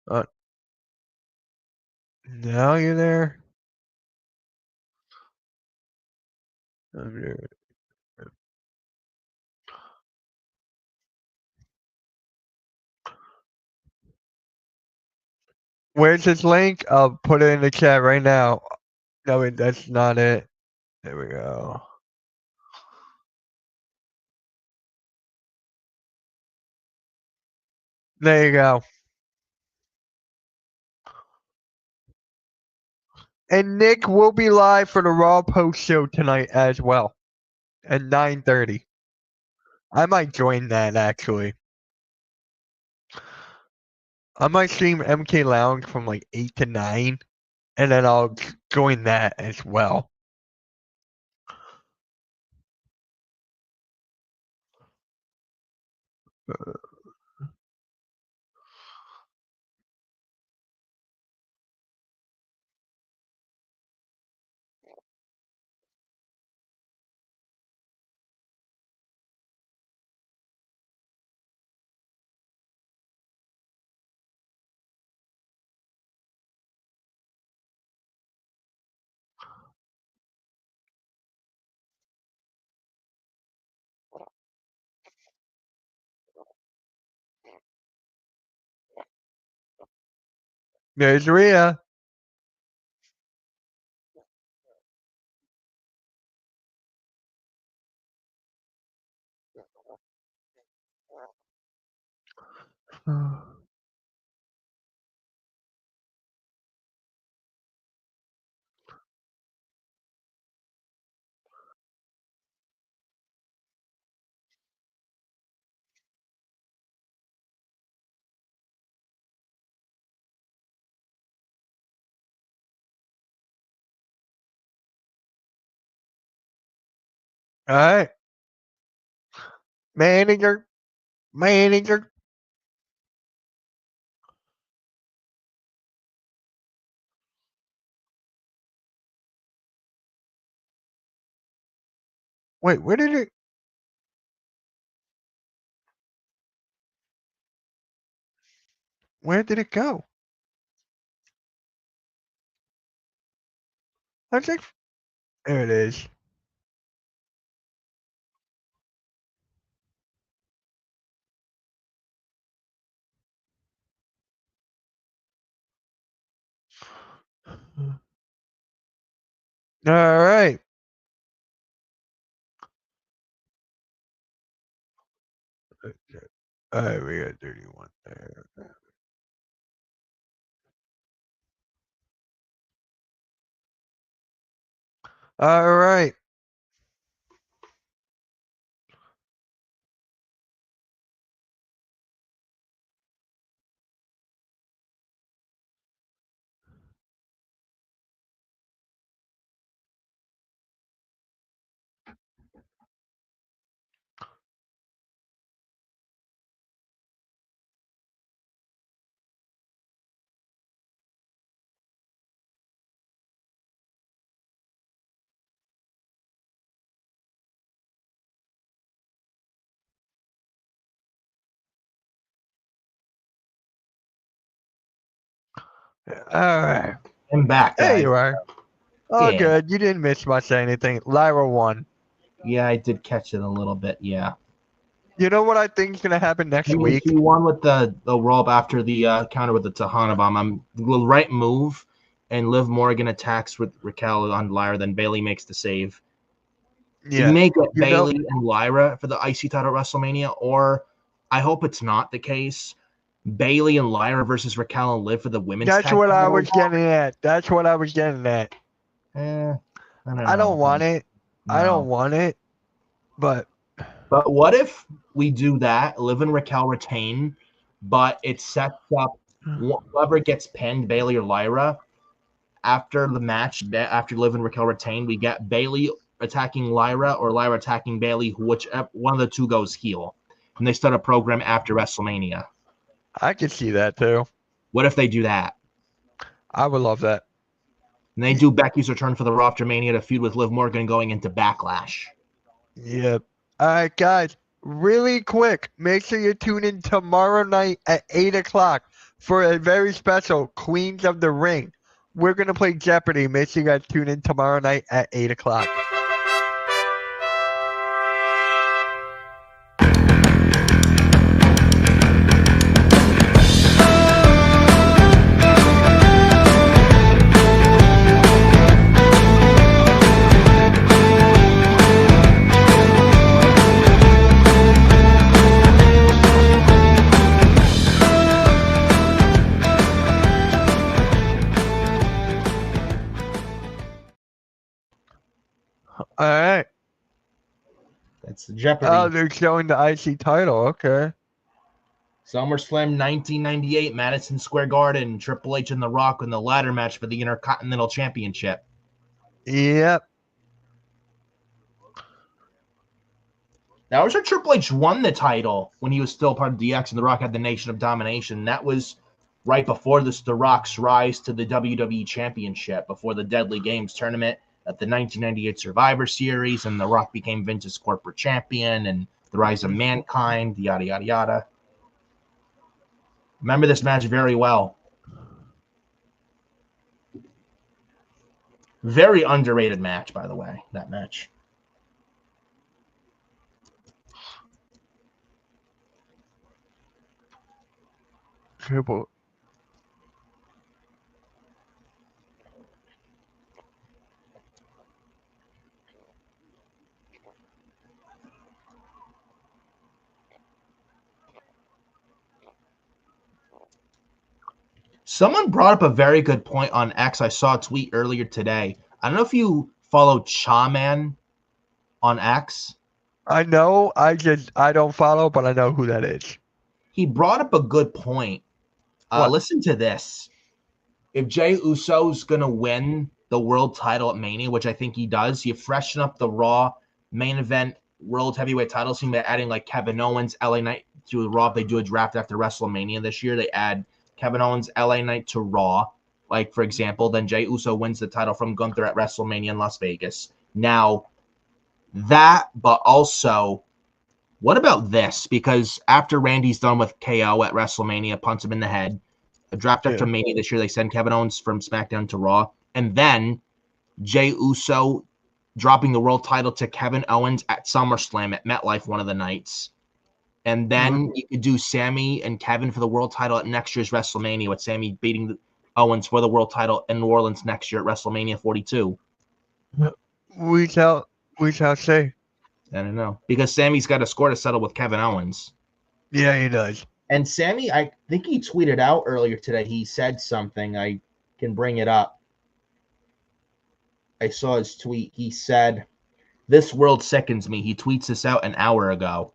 Uh, now you're there. Okay. Where's his link? I'll put it in the chat right now. No, that's not it. There we go. There you go. And Nick will be live for the Raw post show tonight as well at 9:30. I might join that actually. I might stream MK Lounge from like 8 to 9, and then I'll join that as well. There's Rhea. All right, manager, manager. Wait, where did it? Where did it go? I think there it is. All right. All right, we got 31 there. All right. All right. I'm back, There guys. you are. Oh, Yeah. good. You didn't miss much of anything. Lyra won. Yeah, I did catch it a little bit. Yeah. You know what I think is gonna happen next I mean, week? she won with the roll up after the counter with the Tahana bomb. I'm the right move, and Liv Morgan attacks with Raquel on Lyra. Then Bailey makes the save. We Yeah. may get You know, Bailey and Lyra for the IC title at WrestleMania, or I hope it's not the case. Bailey and Lyra versus Raquel and Liv for the women's that's tag what I title. was getting at. That's what I was getting at. I don't I don't know. want it. I don't No. want it. But But what if we do that? Liv and Raquel retain, but it sets up whoever gets pinned, Bailey or Lyra, after the match, after Liv and Raquel retain, we get Bailey attacking Lyra or Lyra attacking Bailey, whichever one of the two goes heel. And they start a program after WrestleMania. I could see that too. What if they do that? I would love that. And they do Becky's return for the Raw after Mania to feud with Liv Morgan going into Backlash. Yep. All right, guys. Really quick, make sure you tune in tomorrow night at 8 o'clock for a very special Queens of the Ring. We're going to play Jeopardy. Make sure you guys tune in tomorrow night at 8 o'clock. All right. That's Jeopardy. Oh, they're showing the IC title. Okay. SummerSlam 1998, Madison Square Garden, Triple H and The Rock in the ladder match for the Intercontinental Championship. Yep. Now, I was sure Triple H won the title when he was still part of DX and The Rock had the Nation of Domination. That was right before this, The Rock's rise to the WWE Championship, before the Deadly Games tournament at the 1998 Survivor Series, and The Rock became Vince's corporate champion, and the rise of Mankind, yada, yada, yada. Remember this match very well. Very underrated match, by the way, that match. Triple. Someone brought up a very good point on X. I saw a tweet earlier today. I don't know if you follow Chaman on X. I know. I don't follow, but I know who that is. He brought up a good point. What? Listen to this. If Jey Uso's going to win the world title at Mania, which I think he does, you freshen up the Raw main event world heavyweight title scene by adding like Kevin Owens, LA Knight to the Raw. If they do a draft after WrestleMania this year, they add Kevin Owens, LA Knight to Raw. Like, for example, then Jey Uso wins the title from Gunther at WrestleMania in Las Vegas. Now, that, but also, what about this? Because after Randy's done with KO at WrestleMania, punts him in the head, a draft after Mania this year, they send Kevin Owens from SmackDown to Raw, and then Jey Uso dropping the world title to Kevin Owens at SummerSlam at MetLife one of the nights. And then you could do Sammy and Kevin for the world title at next year's WrestleMania, with Sammy beating Owens for the world title in New Orleans next year at WrestleMania 42. We shall see. I don't know. Because Sammy's got a score to settle with Kevin Owens. Yeah, he does. And Sammy, I think he tweeted out earlier today. He said something. I can bring it up. I saw his tweet. He said, "This world sickens me." He tweets this out an hour ago.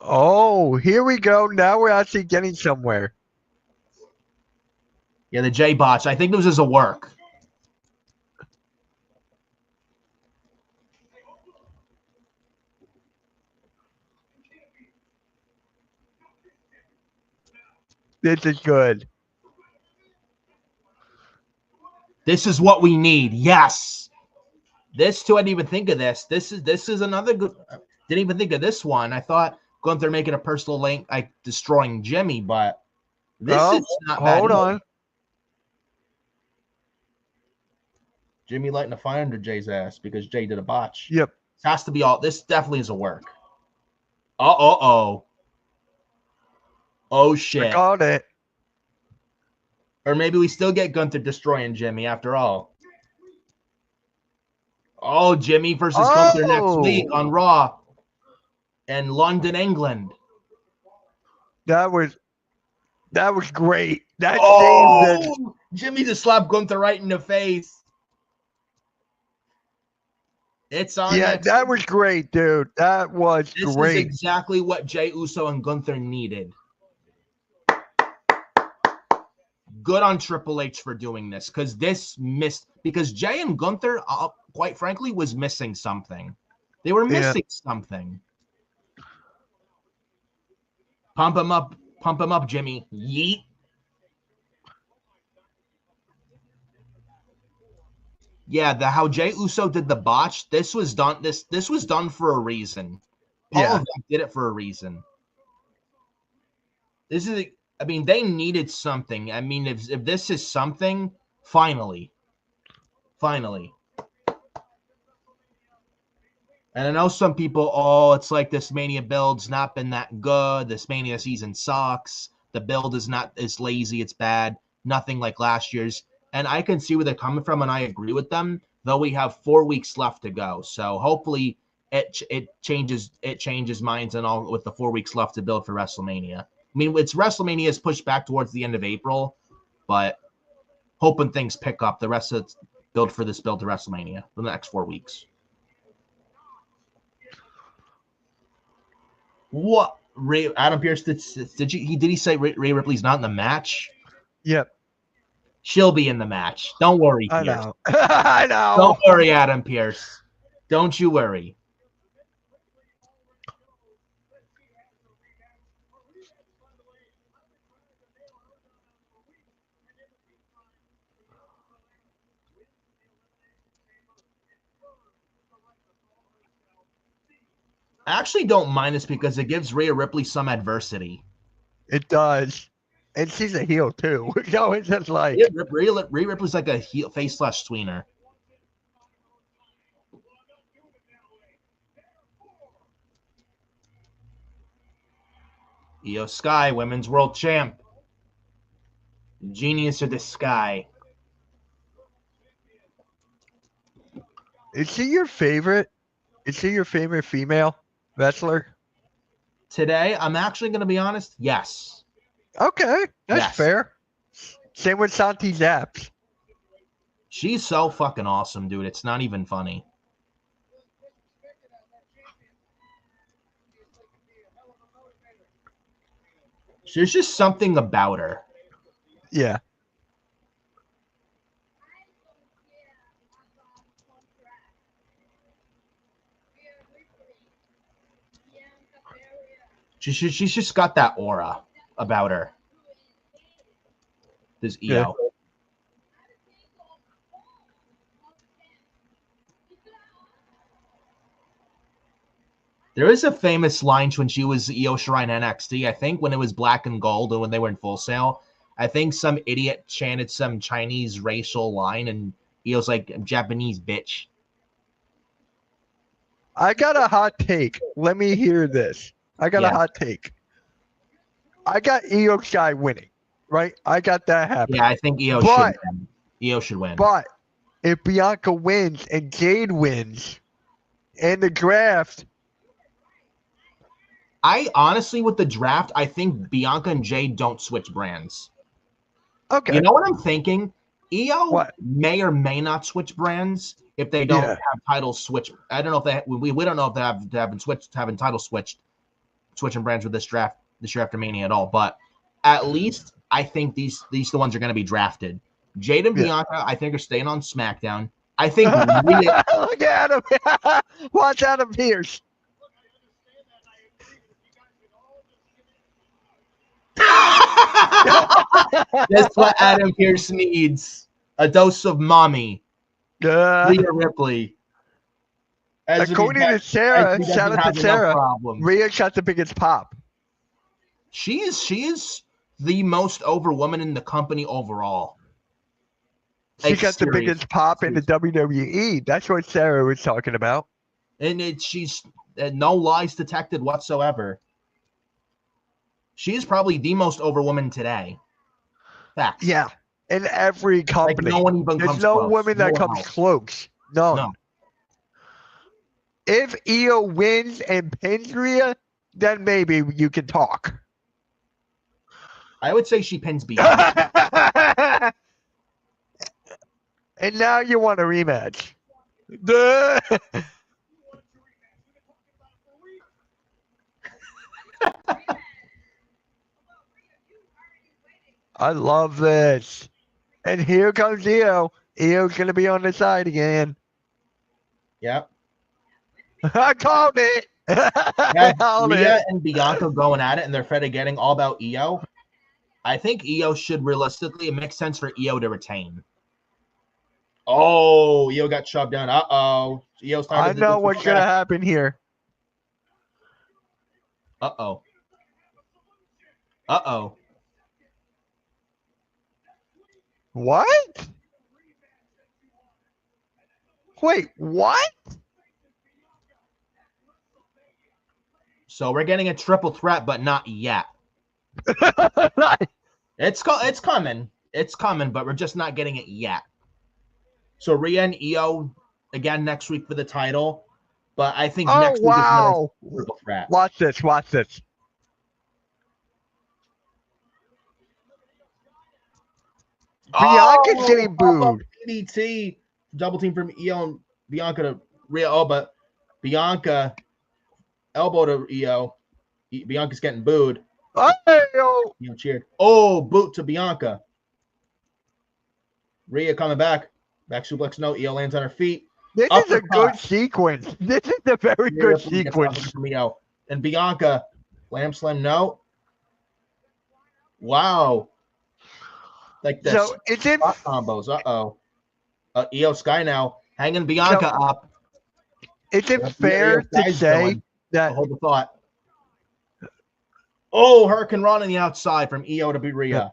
Oh, here we go. Now we're actually getting somewhere. Yeah, the J botch. I think this was a work. This is good. This is what we need. Yes. This too. I didn't even think of this. This is another good. Didn't even think of this one. I thought Gunther making a personal link, like destroying Jimmy, but this is not bad. Hold on. Jimmy lighting a fire under Jay's ass because Jay did a botch. Yep. This has to be all. This definitely is a work. Oh I shit. called it. Or maybe we still get Gunther destroying Jimmy after all. Oh, Jimmy versus Gunther next week on Raw in London, England. That was great. That saved it. Jimmy just slapped Gunther right in the face. It's on. Yeah, that was great, dude. That was This great. is exactly what Jey Uso and Gunther needed. Good on Triple H for doing this because because Jay and Gunther, quite frankly, was missing something. They were missing something. Pump him up, Jimmy. Yeet. Yeah, how Jey Uso did the botch. This was done. This was done for a reason. Paul did it for a reason. This is. I mean, they needed something. I mean, if this is something, finally. And I know some people, it's like this Mania build's not been that good. This Mania season sucks. The build is not as lazy. It's bad. Nothing like last year's. And I can see where they're coming from, and I agree with them, though we have 4 weeks left to go. So hopefully it changes minds and all with the 4 weeks left to build for WrestleMania. I mean, it's WrestleMania is pushed back towards the end of April, but hoping things pick up the rest of build for this build to WrestleMania for the next 4 weeks. What Adam Pearce did he say Rhea Ripley's not in the match? Yep. She'll be in the match. Don't worry, Pierce. I know. I know. Don't worry, Adam Pearce. Don't you worry. I actually don't mind this because it gives Rhea Ripley some adversity. It does. And she's a heel, too. So it's just like... Rhea Ripley's like a heel face / tweener. Io Sky, Women's World Champ. Genius of the Sky. Is she your favorite? Is she your favorite female wrestler? Today, I'm actually going to be honest. Yes. Okay. That's fair. Same with Santi Zaps. She's so fucking awesome, dude. It's not even funny. There's just something about her. Yeah. She's just got that aura about her. This EO. Yeah. There is a famous line when she was Io Shirai in NXT, I think, when it was black and gold and when they were in Full Sail. I think some idiot chanted some Chinese racial line, and Io's like, Japanese bitch. I got a hot take. Let me hear this. I got a hot take. I got Io Shirai winning, right? I got that happening. Yeah, I think Io should win. Io should win. But if Bianca wins and Jade wins and the draft. I honestly, with the draft, I think Bianca and Jade don't switch brands. Okay. You know what I'm thinking? EO What? may or may not switch brands if they don't have titles switch. I don't know if they we don't know if they haven't titles switching brands with this year after Mania at all. But at least I think these the ones are going to be drafted. Jade and Bianca, I think, are staying on SmackDown. I think Rhea. Look at him. Watch Adam Pearce. That's what Adam Pearce needs. A dose of mommy. Rhea Ripley. According to Sarah, shout out to Sarah, Rhea got the biggest pop. She is the most over woman in the company overall. She got the biggest pop in the WWE. That's what Sarah was talking about. And she's no lies detected whatsoever. She is probably the most over woman today. Facts. Yeah, in every company. Like no one even There's no woman that comes close. No. If Io wins and pins Rhea, then maybe you can talk. I would say she pins Bianca. And now you want a rematch. I love this. And here comes Io. Io's going to be on the side again. Yep. I called it. Rhea and Bianca going at it, and they're forgetting all about Io. I think Io should realistically, it makes sense for Io to retain. Oh, Io got shoved down. Uh-oh. Io started. I know what's going to happen here. Uh-oh. Uh-oh. What? Wait, what? So we're getting a triple threat, but not yet. It's coming. It's coming, but we're just not getting it yet. So Rhea and Io again next week for the title, but I think next week is another triple threat. Watch this. Watch this. Bianca's getting booed. DDT double team from Io and Bianca to Rhea. Oh, but Bianca elbow to Io. Bianca's getting booed. Oh, cheered. Oh, boot to Bianca. Rhea coming back. Back suplex. No, Io lands on her feet. This is a good sequence. This is a very good sequence. From Io. And Bianca, lamb slam. No. Wow. Like this. So it's in combos. Uh-oh. Io Sky now hanging Bianca up. Is it fair to say that? Hold the thought. Oh, Hurricane Run on the outside from Io to Rhea.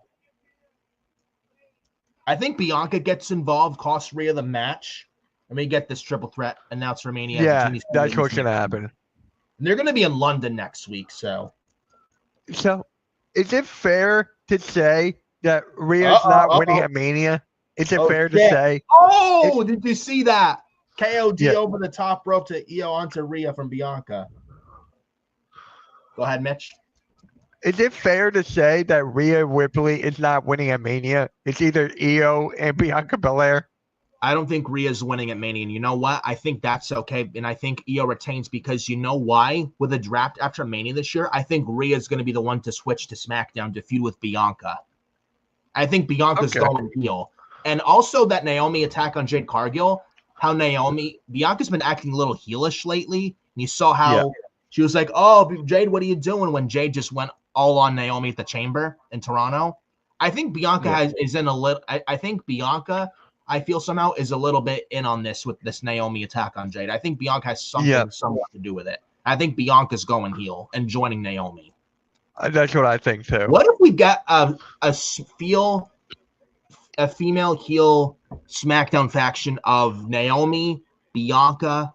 I think Bianca gets involved, costs Rhea the match, and we get this triple threat announced for Mania. Yeah, that's what's going to happen. And they're going to be in London next week, so. So, is it fair to say that Rhea's not winning at Mania? Is it fair to say? Oh, did you see that? KOD over the top rope to Io onto Rhea from Bianca. Go ahead, Mitch. Is it fair to say that Rhea Ripley is not winning at Mania? It's either Io and Bianca Belair. I don't think Rhea's winning at Mania. And you know what? I think that's okay. And I think Io retains because you know why? With a draft after Mania this year, I think Rhea's going to be the one to switch to SmackDown to feud with Bianca. I think Bianca's going heel. And also that Naomi attack on Jade Cargill, how Bianca's been acting a little heelish lately. And you saw how she was like, oh, Jade, what are you doing? When Jade just went all on Naomi at the Chamber in Toronto. I think Bianca is in a little. I think Bianca, I feel somehow is a little bit in on this with this Naomi attack on Jade. I think Bianca has somewhat to do with it. I think Bianca's going heel and joining Naomi. That's what I think too. What if we get a female heel SmackDown faction of Naomi, Bianca,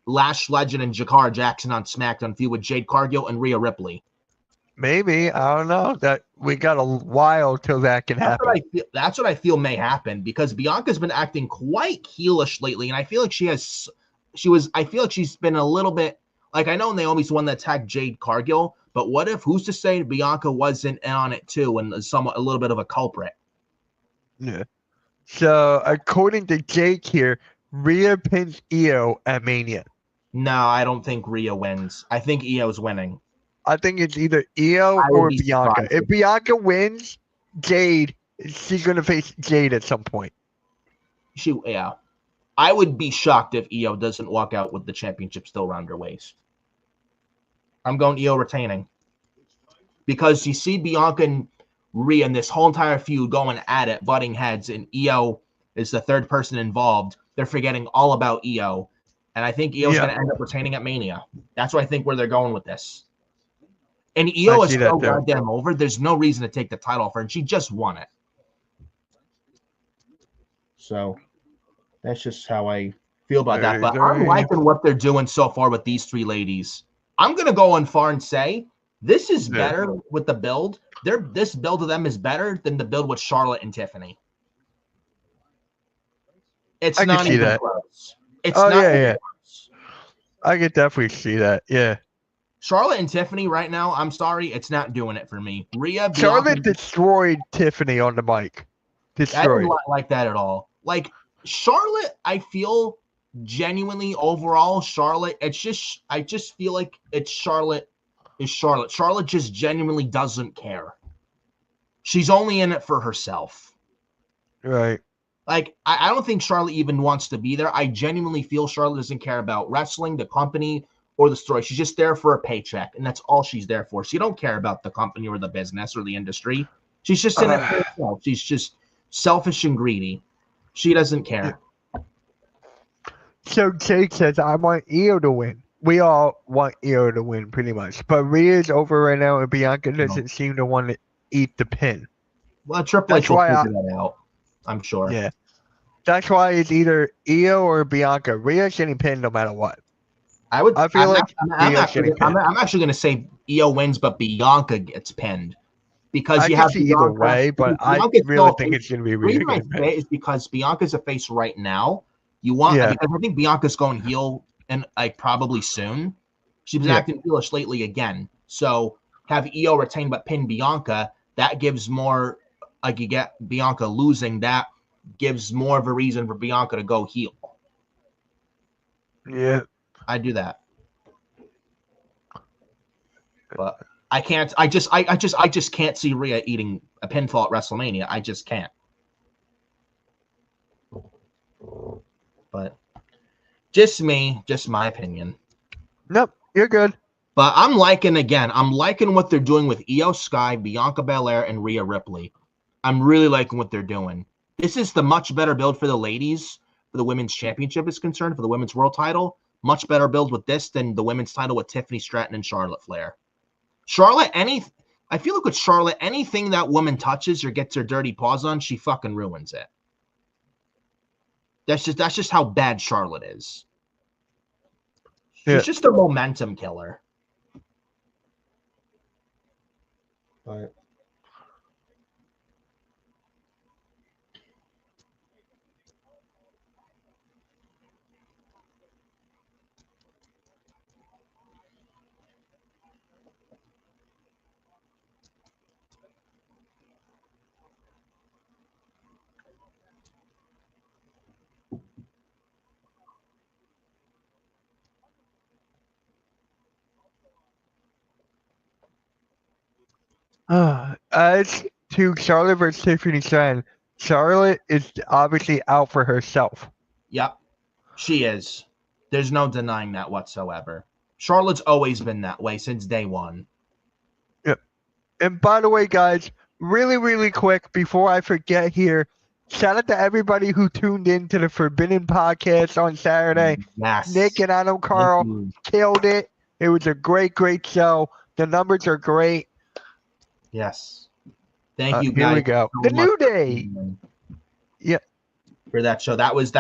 Lash Legend, and Jakara Jackson on SmackDown feud with Jade Cargill and Rhea Ripley? Maybe, I don't know. That we got a while till that can happen. That's what I feel may happen because Bianca's been acting quite heelish lately, and I feel like I feel like she's been a little bit like I know Naomi's the one that attacked Jade Cargill, but what if who's to say Bianca wasn't in on it too and somewhat a little bit of a culprit? Yeah. So according to Jake here, Rhea pins Io at Mania. No, I don't think Rhea wins. I think Io's winning. I think it's either Io I would or be Bianca. surprised. If Bianca wins, Jade, she's gonna face Jade at some point. Yeah. I would be shocked if Io doesn't walk out with the championship still around her waist. I'm going Io retaining. Because you see Bianca and Rhea and this whole entire feud going at it, butting heads, and Io is the third person involved. They're forgetting all about Io. And I think Io's going to end up retaining at Mania. That's where I think where they're going with this. And Io is so goddamn over. There's no reason to take the title off her, and she just won it. So that's just how I feel about that. But I'm liking what they're doing so far with these three ladies. I'm going to go on far and say this is better with the build. This build of them is better than the build with Charlotte and Tiffany. It's not even close. It's not even close. I could definitely see that. Yeah. Charlotte and Tiffany right now, I'm sorry, it's not doing it for me. Charlotte destroyed Tiffany on the mic. I didn't like that at all. Like Charlotte, I feel genuinely overall, Charlotte, I just feel like it's Charlotte is Charlotte. Charlotte just genuinely doesn't care. She's only in it for herself. Right. Like, I don't think Charlotte even wants to be there. I genuinely feel Charlotte doesn't care about wrestling, the company, or the story. She's just there for a paycheck, and that's all she's there for. She don't care about the company or the business or the industry. She's just in it for herself. She's just selfish and greedy. She doesn't care. So Jake says, I want Io to win. We all want Io to win pretty much. But Rhea's over right now, and Bianca doesn't seem to want to eat the pin. Well, Triple H will figure that out, I'm sure. Yeah. That's why it's either Io or Bianca. Rhea's getting pinned no matter what. I feel like I'm actually going to say Io wins, but Bianca gets pinned. Because you have Bianca, either way, but I really think it's going to be Rhea. The reason I say it is because Bianca's a face right now. Because I think Bianca's going heel and probably soon. She's been acting heelish lately again. So have Io retain but pin Bianca, that gives more you get Bianca losing, that gives more of a reason for Bianca to go heel. Yeah. I do that. But I can't. I just can't see Rhea eating a pinfall at WrestleMania. I just can't. But just my opinion. Nope, you're good. But I'm liking what they're doing with Io Sky, Bianca Belair, and Rhea Ripley. I'm really liking what they're doing. This is the much better build for the ladies, for the women's championship is concerned, for the women's world title. Much better build with this than the women's title with Tiffany Stratton and Charlotte Flair. I feel like with Charlotte, anything that woman touches or gets her dirty paws on, she fucking ruins it. That's just how bad Charlotte is. She's just a momentum killer. But As to Charlotte versus Tiffany Stratton, Charlotte is obviously out for herself. Yep, she is. There's no denying that whatsoever. Charlotte's always been that way since day one. Yep. And by the way, guys, really, really quick, before I forget here, shout out to everybody who tuned in to the Forbidden Podcast on Saturday. Yes. Nick and Adam Carl killed it. It was a great, great show. The numbers are great. Yes. Thank you, guys. Here we go. The New Day. Yeah. For that show. That was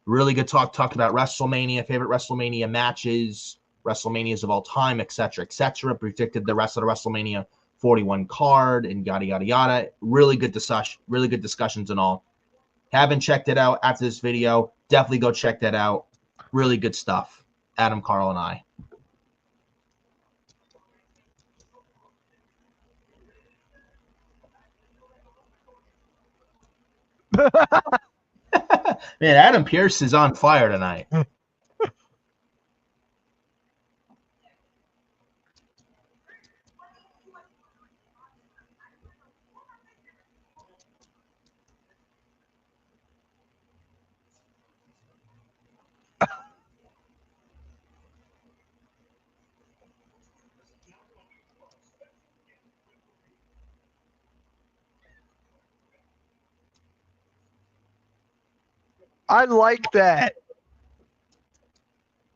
really good talk. Talked about WrestleMania, favorite WrestleMania matches, WrestleManias of all time, etc., etc. Predicted the rest of the WrestleMania 41 card and yada yada yada. Really good discussions and all. Haven't checked it out after this video? Definitely go check that out. Really good stuff. Adam, Carl, and I. Man, Adam Pearce is on fire tonight. I like that.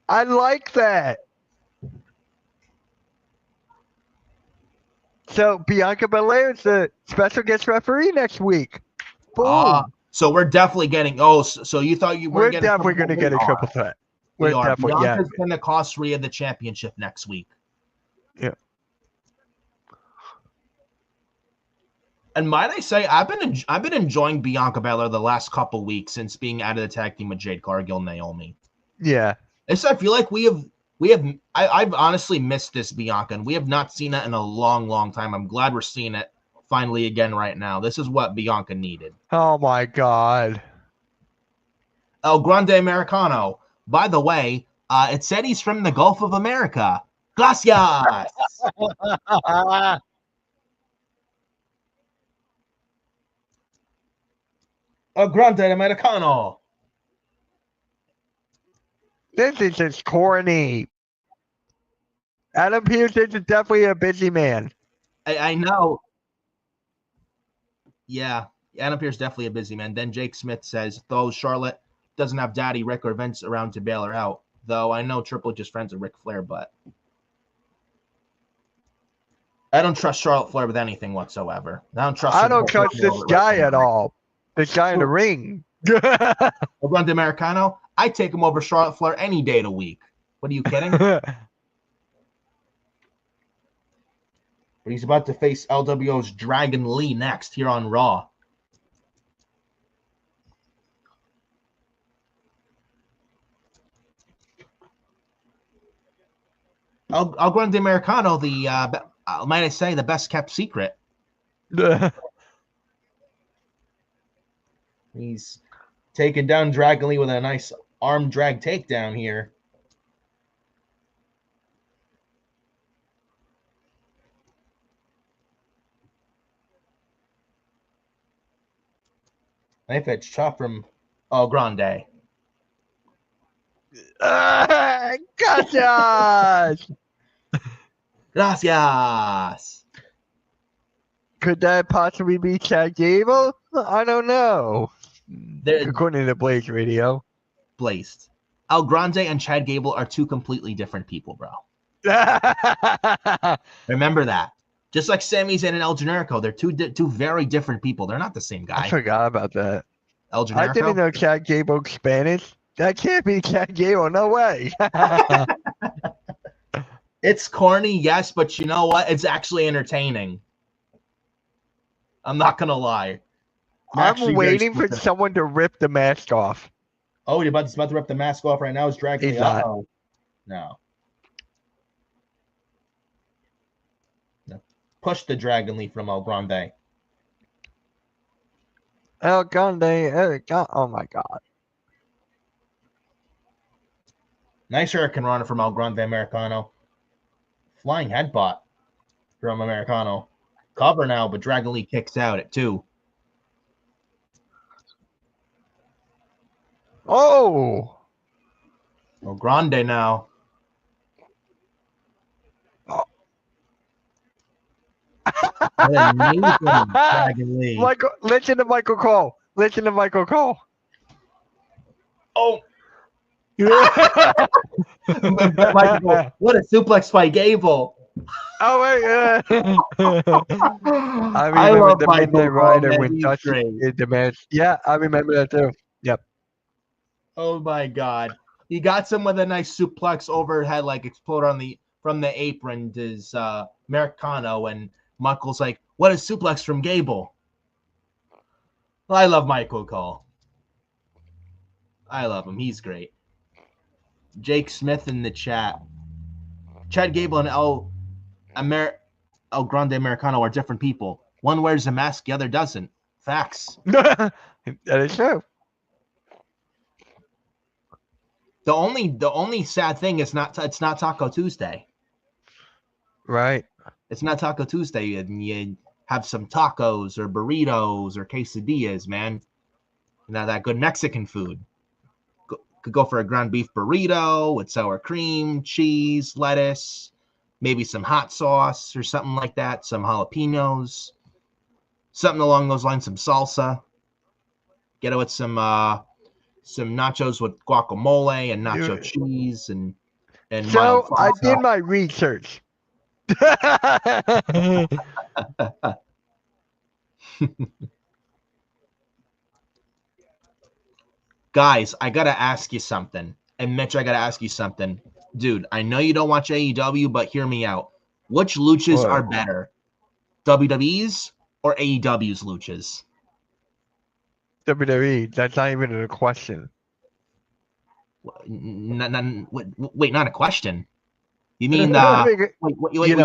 I like that. So Bianca Belair is the special guest referee next week. Boom. So we're definitely getting. Oh, so you thought you were We're getting? definitely going to get a triple threat. We We're are. definitely, Bianca's going to cost Rhea the championship next week. Yeah. And might I say, I've been enjoying Bianca Belair the last couple weeks since being out of the tag team with Jade Cargill, Naomi. Yeah. I feel like I've honestly missed this Bianca, and we have not seen it in a long, long time. I'm glad we're seeing it finally again right now. This is what Bianca needed. Oh my God. El Grande Americano. By the way, it said he's from the Gulf of America. Gracias. El Grande Americano. This is just corny. Adam Pearce is definitely a busy man. I know. Yeah, Adam Pearce definitely a busy man. Then Jake Smith says, though Charlotte doesn't have Daddy, Rick, or Vince around to bail her out. Though I know Triple H is friends with Ric Flair, but I don't trust Charlotte Flair with anything whatsoever. I don't trust this guy at all. This guy in the ring. Grande Americano, I take him over Charlotte Flair any day of the week. What are you kidding? But he's about to face LWO's Dragon Lee next here on Raw. El Grande Americano, might I say, the best kept secret. He's taking down Dragon Lee with a nice arm drag takedown here. Knife edge chop from El Grande. Gotcha! Gracias. Could that possibly be Chad Gable? I don't know. According to the Blaze Radio. Blazed. El Grande and Chad Gable are two completely different people, bro. Remember that. Just like Sami Zayn and El Generico, they're two very different people. They're not the same guy. I forgot about that. El Generico? I didn't know Chad Gable Spanish. That can't be Chad Gable. No way. It's corny, yes, but you know what? It's actually entertaining. I'm not going to lie. I'm waiting for someone to rip the mask off. Oh, you're about to rip the mask off right now? It's Dragon Lee. Uh-oh. No. Push the Dragon Lee from El Grande. El Grande. Oh, my God. Nice Hurricane Runner from El Grande Americano. Flying headbutt from Americano. Cover now, but Dragon Lee kicks out at 2. Oh! El Grande now. Oh. Dragon Lee. Listen to Michael Cole. Listen to Michael Cole. Oh. Michael, what a suplex by Gable. Oh, wait. I remember the Midnight Rider when Dusty did the match. Yeah, I remember that too. Yep. Oh, my God. He got some with a nice suplex overhead, like explode on the from the apron to his Americano, and Michael's like, "What is suplex from Gable?" Well, I love Michael Cole. I love him. He's great. Jake Smith in the chat. Chad Gable and El Grande Americano are different people. One wears a mask, the other doesn't. Facts. That is true. The only sad thing is it's not Taco Tuesday. Right. It's not Taco Tuesday, and you have some tacos or burritos or quesadillas, man. Now that good Mexican food. Could go for a ground beef burrito with sour cream, cheese, lettuce, maybe some hot sauce or something like that, some jalapenos, something along those lines, some salsa. Get it with some nachos with guacamole and nacho cheese and mild So I salsa. did my research. Guys, I gotta ask you something. And Mitch, I gotta ask you something. Dude, I know you don't watch AEW, but hear me out. Which luchas What? are better? WWE's or AEW's luchas? WWE. That's not even a question. Wait, not a question. You mean You know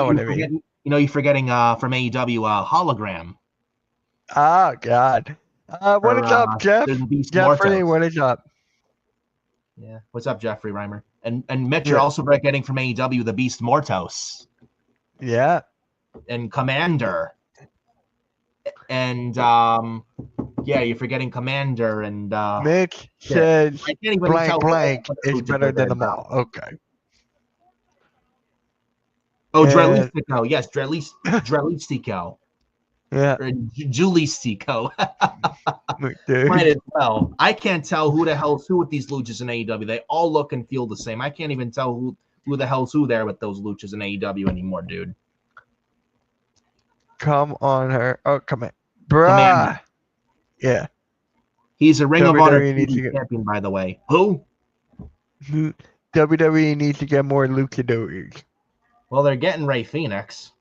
what I mean. you're forgetting from AEW hologram. Oh God. What is up, Jeff? There's Beast Jeffrey, Mortos. what is up? Yeah, what's up, Jeffrey Reimer? And Mitch, Yeah. you're also getting from AEW the Beast Mortos Yeah. and Commander. And yeah, you're forgetting Commander and Mitch says I can't even blank tell blank is who better than them now. all. Okay. Oh, And- Drelistico. Yes, Drelistico. Yeah. Or Julistico. Dude. Might as well. I can't tell who the hell's who with these luchas in AEW. They all look and feel the same. I can't even tell who the hell's who there with those luchas in AEW anymore, dude. Come on her. Oh, come on. Bruh. Commander. Yeah. He's a Ring of Honor WWE champion, by the way. Who? WWE needs to get more luchadors. Well, they're getting Rey Fenix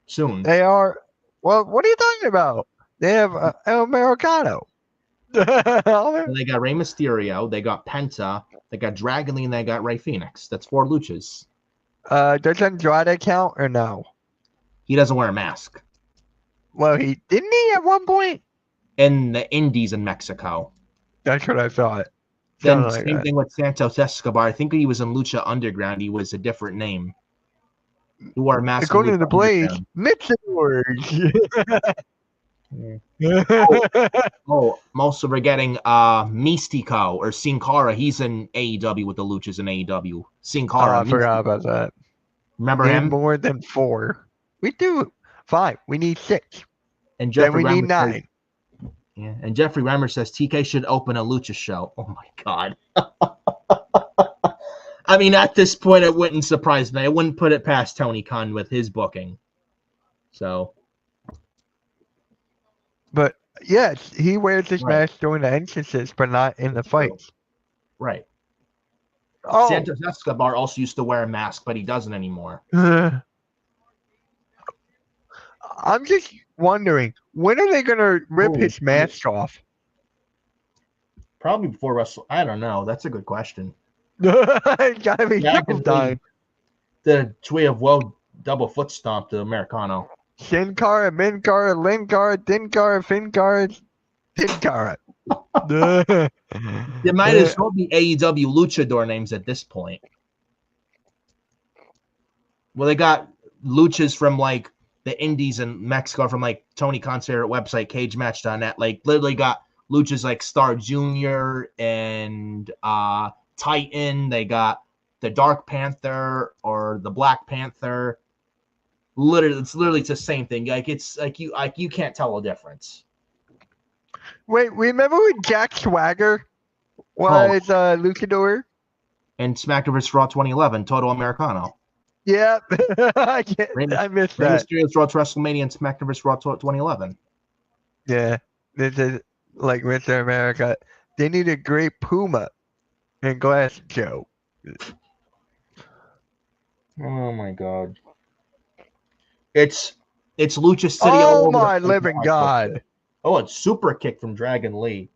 soon. They are. Well, what are you talking about? They have El Americano. They got Rey Mysterio. They got Penta. They got Dragon Lee, and they got Rey Fenix. That's 4 luchas. Does Andrade count or no? He doesn't wear a mask. Well, he didn't he at one point? In the Indies in Mexico. That's what I thought. Then same thing with Santos Escobar. I think he was in Lucha Underground. He was a different name. He wore a mask. According to the Blaze, Mitchell. Oh, I'm also forgetting Mystico or Sin Cara. He's in AEW with the Luchas in AEW. Sin Cara. I forgot about that. Remember him? More than 4. We do 5. We need 6. And Jeffrey then we need 9. Says, yeah, and Jeffrey Reimer says TK should open a Lucha show. Oh my God. I mean, at this point, it wouldn't surprise me. I wouldn't put it past Tony Khan with his booking. So. But yes, he wears his mask during the entrances, but not in the fights. Right. Oh. Santos Escobar also used to wear a mask, but he doesn't anymore. I'm just wondering, when are they going to rip his mask off? Probably before Wrestle. I don't know. That's a good question. It's gotta be sometime. The Twee of Woe double foot stomp to Americano. Sin Cara, Min Cara, Lin Cara, Din Cara, Fin Cara, Tin Cara. There might as well be AEW luchador names at this point. Well, they got luchas from like the Indies in Mexico from like Tony Khan's favorite website, CageMatch.net. Like literally got luchas like Star Jr. and Titan. They got the Dark Panther or the Black Panther. Literally, it's the same thing. Like it's like you can't tell a difference. Wait, remember when Jack Swagger was luchador? And SmackDown vs. Raw 2011, Total Americano. Yep. I missed that. Rey Mysterio's Raw to WrestleMania and SmackDown vs. Raw 2011. Yeah. This is like Mr. America. They need a great Puma. and Glass Joe. Oh my god. It's Lucha City all Oh over the my place. living God. Oh, it's super kick from Dragon Lee.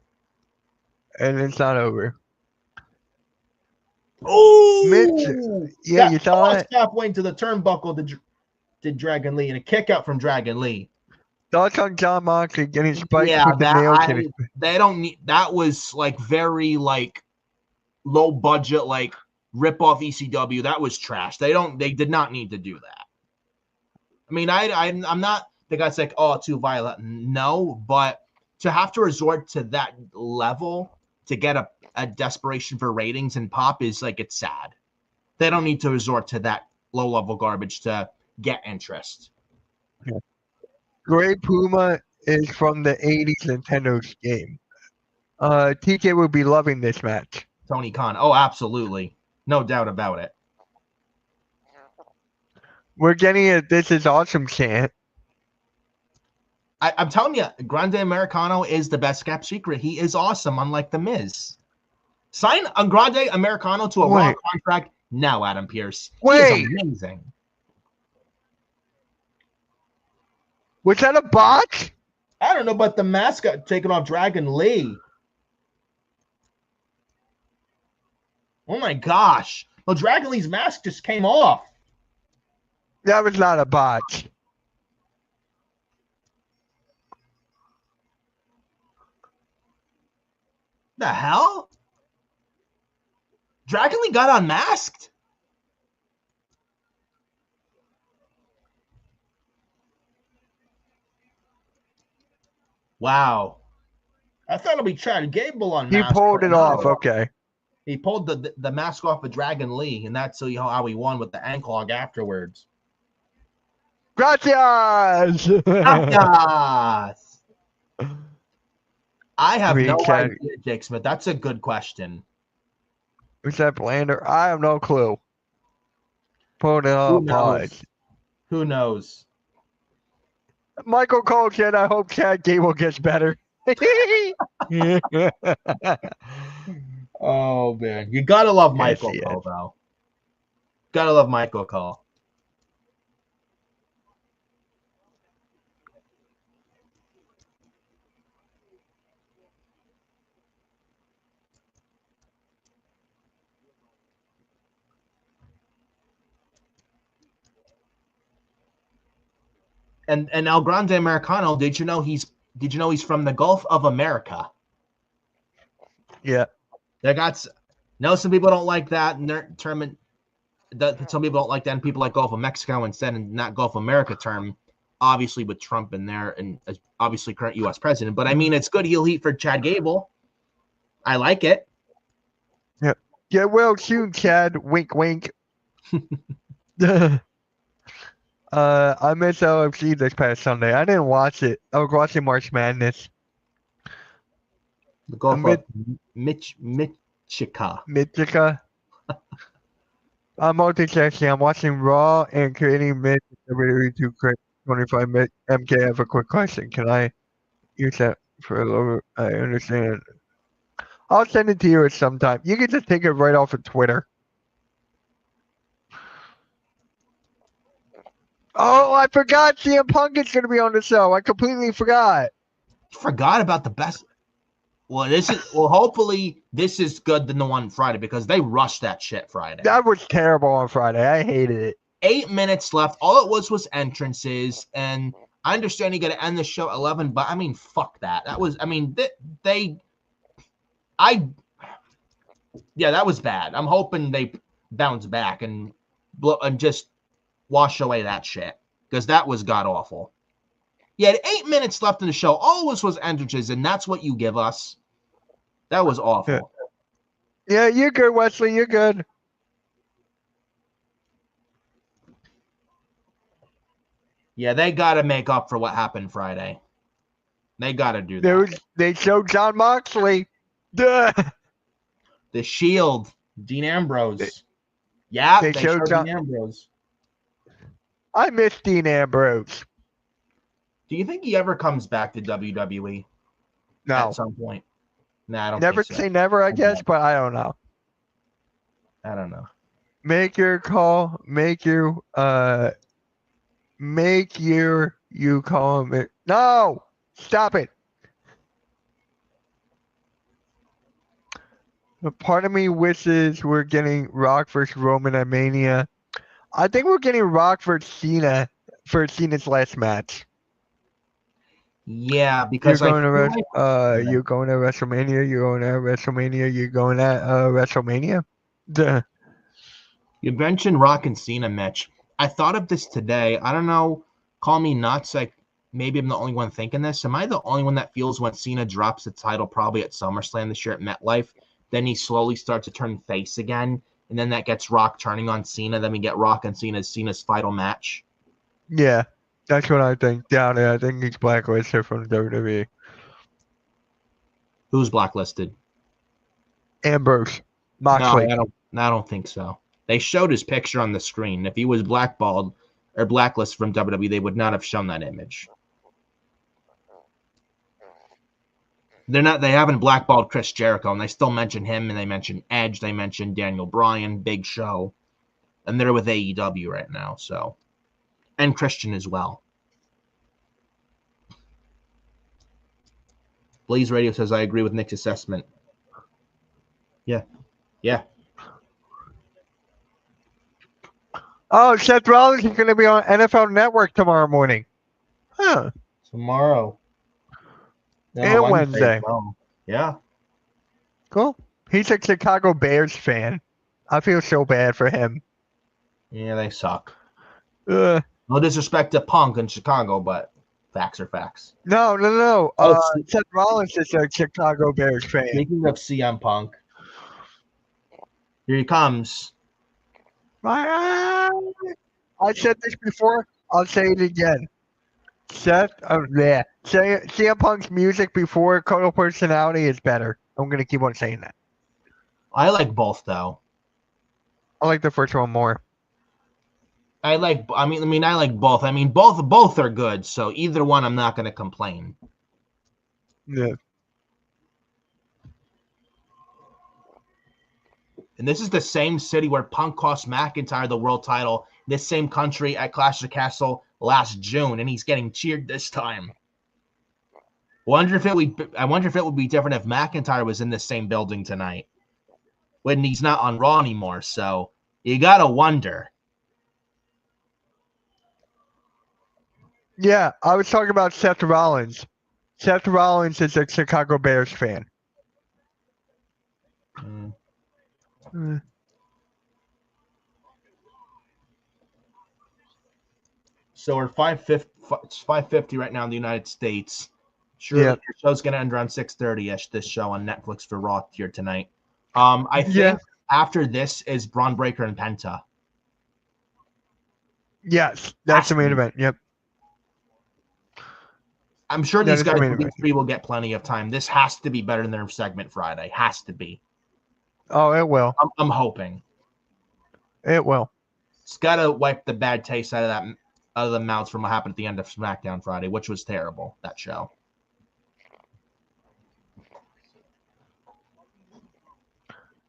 And it's not over. Mitch, Oh, yeah, that you saw tossed it? halfway into the turnbuckle did Dragon Lee, and a kick out from Dragon Lee. Thoughts on John Moxley getting spiked Yeah, with the nails in it? they don't need that. Was like very like low budget, like rip off ECW. That was trash. They did not need to do that. I mean, I'm not the guy's like, oh, too violent. No, but to have to resort to that level to get a desperation for ratings and pop is like, it's sad. They don't need to resort to that low level garbage to get interest. Yeah. Great Puma is from the 80s Nintendo's game. TK would be loving this match. Tony Khan. Oh, absolutely. No doubt about it. We're getting a "This is awesome" chant. I'm telling you, Grande Americano is the best kept secret. He is awesome, unlike The Miz. Sign a Grande Americano to a Raw contract now, Adam Pearce. He is amazing. Was that a bot? I don't know, but the mask got taken off Dragon Lee. Oh my gosh. Well, Dragon Lee's mask just came off. That was not a bot. The hell? Dragon Lee got unmasked? Wow. I thought it'd be Chad Gable unmasked. He pulled it off. Okay. He pulled the mask off of Dragon Lee, and that's how he won with the ankle log afterwards. Gracias! Gracias! I have no idea, Jake Smith. That's a good question. Was that Blander? I have no clue. Pulled it off. Pause. Who knows? Michael Cole said, I hope Chad Gable gets better. Oh, man. You got to love Michael Cole, though. Got to love Michael Cole. And El Grande Americano, did you know he's from the Gulf of America? Yeah. Some people don't like that term. Some people don't like that, and people like Gulf of Mexico instead, and not Gulf of America term. Obviously, with Trump in there, and obviously current U.S. president. But I mean, it's good heel heat for Chad Gable. I like it. Yeah. Get well soon, Chad. Wink, wink. I missed LFC this past Sunday. I didn't watch it. I was watching March Madness. The Gulf of Michigan. I'm multitasking. I'm watching Raw and creating mid WWE 2K25 mid. MK, I have a quick question. Can I use that for a little? I understand. I'll send it to you at some time. You can just take it right off of Twitter. Oh, I forgot CM Punk is going to be on the show. I completely forgot. Forgot about the best. Well, hopefully this is good than the one Friday, because they rushed that shit Friday. That was terrible on Friday. I hated it. 8 minutes left. All it was entrances, and I understand you got to end the show at 11, but I mean, fuck that. That was, I mean, that was bad. I'm hoping they bounce back and just wash away that shit, because that was god awful. You had 8 minutes left in the show. All it was entrances, and that's what you give us. That was awful. Yeah, you're good, Wesley. You're good. Yeah, they got to make up for what happened Friday. They got to do that. They showed John Moxley. Duh. The Shield, Dean Ambrose. They showed Dean Ambrose. I miss Dean Ambrose. Do you think he ever comes back to WWE? No. At some point? Nah, I don't never think so. say never, I guess, but I don't know. I don't know. Make your call. You call him. No, stop it. Part of me wishes we're getting Rock versus Roman at Mania. I think we're getting Rock versus Cena for Cena's last match. Yeah, because I feel like You're going to WrestleMania. You're going to WrestleMania. You're going at WrestleMania. Duh. you mentioned Rock and Cena match. I thought of this today. I don't know. Call me nuts. Like maybe I'm the only one thinking this. Am I the only one that feels when Cena drops the title probably at SummerSlam this year at MetLife, then he slowly starts to turn face again, and then that gets Rock turning on Cena. Then we get Rock and Cena's final match. Yeah, that's what I think. Down there, I think he's blacklisted from WWE. Who's blacklisted? Ambrose, No, Moxley. I don't think so. They showed his picture on the screen. If he was blackballed or blacklisted from WWE, they would not have shown that image. They haven't blackballed Chris Jericho, and they still mention him, and they mention Edge, they mention Daniel Bryan, Big Show, and they're with AEW right now, so, and Christian as well. Blaze Radio says, I agree with Nick's assessment. Yeah. Oh, Seth Rollins is going to be on NFL Network tomorrow morning. Huh. Tomorrow. No, And Wednesday. No. Yeah. Cool. He's a Chicago Bears fan. I feel so bad for him. Yeah, they suck. No disrespect to Punk in Chicago, but facts are facts. No. Seth Rollins is a Chicago Bears fan. Speaking of CM Punk, here he comes. I said this before. I'll say it again. CM Punk's music before Total Personality is better. I'm going to keep on saying that. I like both, though. I like the first one more. I like both. I mean, both are good. So either one, I'm not going to complain. Yeah. And this is the same city where Punk cost McIntyre the world title. This same country at Clash of the Castle last June, and he's getting cheered this time. I wonder if it would be different if McIntyre was in the same building tonight when he's not on Raw anymore. So you gotta wonder. Yeah, I was talking about Seth Rollins. Seth Rollins is a Chicago Bears fan. So we're 550 right now in the United States. Sure, Yeah. the show's gonna end around 6:30ish. This show on Netflix for Raw here tonight. I think after this is Braun Breaker and Penta. Yes, that's the main event. Yep. I'm sure these three will get plenty of time. This has to be better than their segment Friday. Has to be. Oh, it will. I'm hoping. It will. It's got to wipe the bad taste out of the mouths from what happened at the end of SmackDown Friday, which was terrible, that show.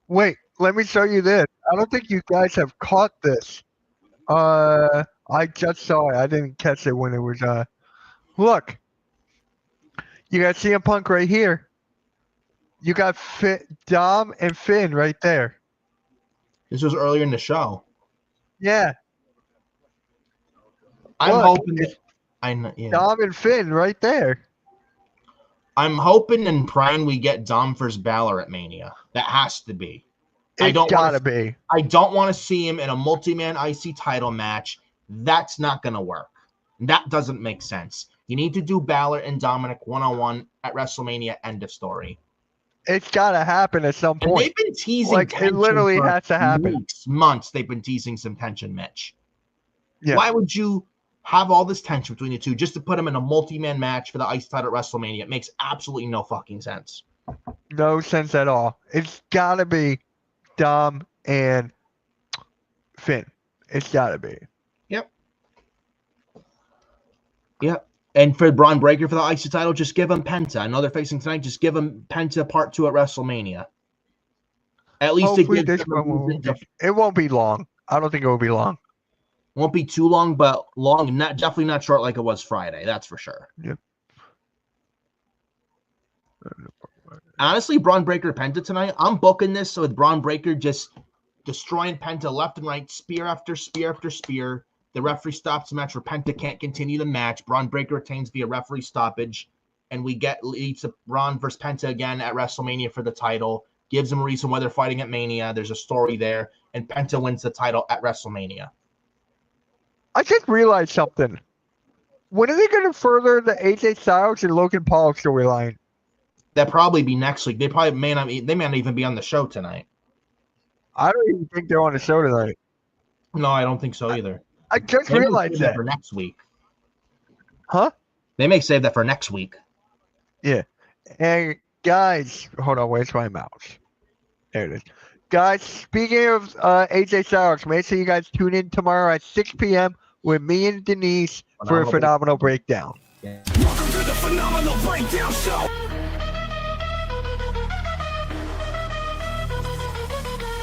Wait, let me show you this. I don't think you guys have caught this. I just saw it. I didn't catch it when it was look. You got CM Punk right here. You got Dom and Finn right there. This was earlier in the show. Yeah. I'm hoping Dom and Finn right there. I'm hoping and praying we get Dom versus Balor at Mania. That has to be. It's gotta be. I don't want to see him in a multi-man IC title match. That's not going to work. That doesn't make sense. You need to do Balor and Dominic one-on-one at WrestleMania. End of story. It's got to happen at some point. And they've been teasing it literally has to happen. Months they've been teasing some tension, Mitch. Yeah. Why would you have all this tension between the two just to put them in a multi-man match for the IC title at WrestleMania? It makes absolutely no fucking sense. No sense at all. It's got to be Dom and Finn. It's got to be. Yep. And for Braun Breaker for the IC title, just give him Penta. I know they're facing tonight. Just give him Penta Part 2 at WrestleMania. At least it Hopefully gives this them a one reason won't to. be. It won't be long. I don't think it will be long. Won't be too long, but long. Not definitely not short like it was Friday. That's for sure. Yep. Honestly, Braun Breaker Penta tonight. I'm booking this with Braun Breaker just destroying Penta left and right, spear after spear after spear. The referee stops the match where Penta can't continue the match. Braun Breaker retains via referee stoppage, and we get leads to Braun versus Penta again at WrestleMania for the title. Gives them a reason why they're fighting at Mania. There's a story there, and Penta wins the title at WrestleMania. I just realized something. When are they going to further the AJ Styles and Logan Paul storyline? That probably be next week. They probably may not. They may not even be on the show tonight. I don't even think they're on the show tonight. No, I don't think so either. I just They may realized save that. for next week. Huh? They may save that for next week. Yeah. And guys, hold on. Where's my mouse? There it is. Guys, speaking of AJ Styles, make sure you guys tune in tomorrow at 6 p.m. with me and Denise for a phenomenal breakdown. Yeah. Welcome to the Phenomenal Breakdown Show.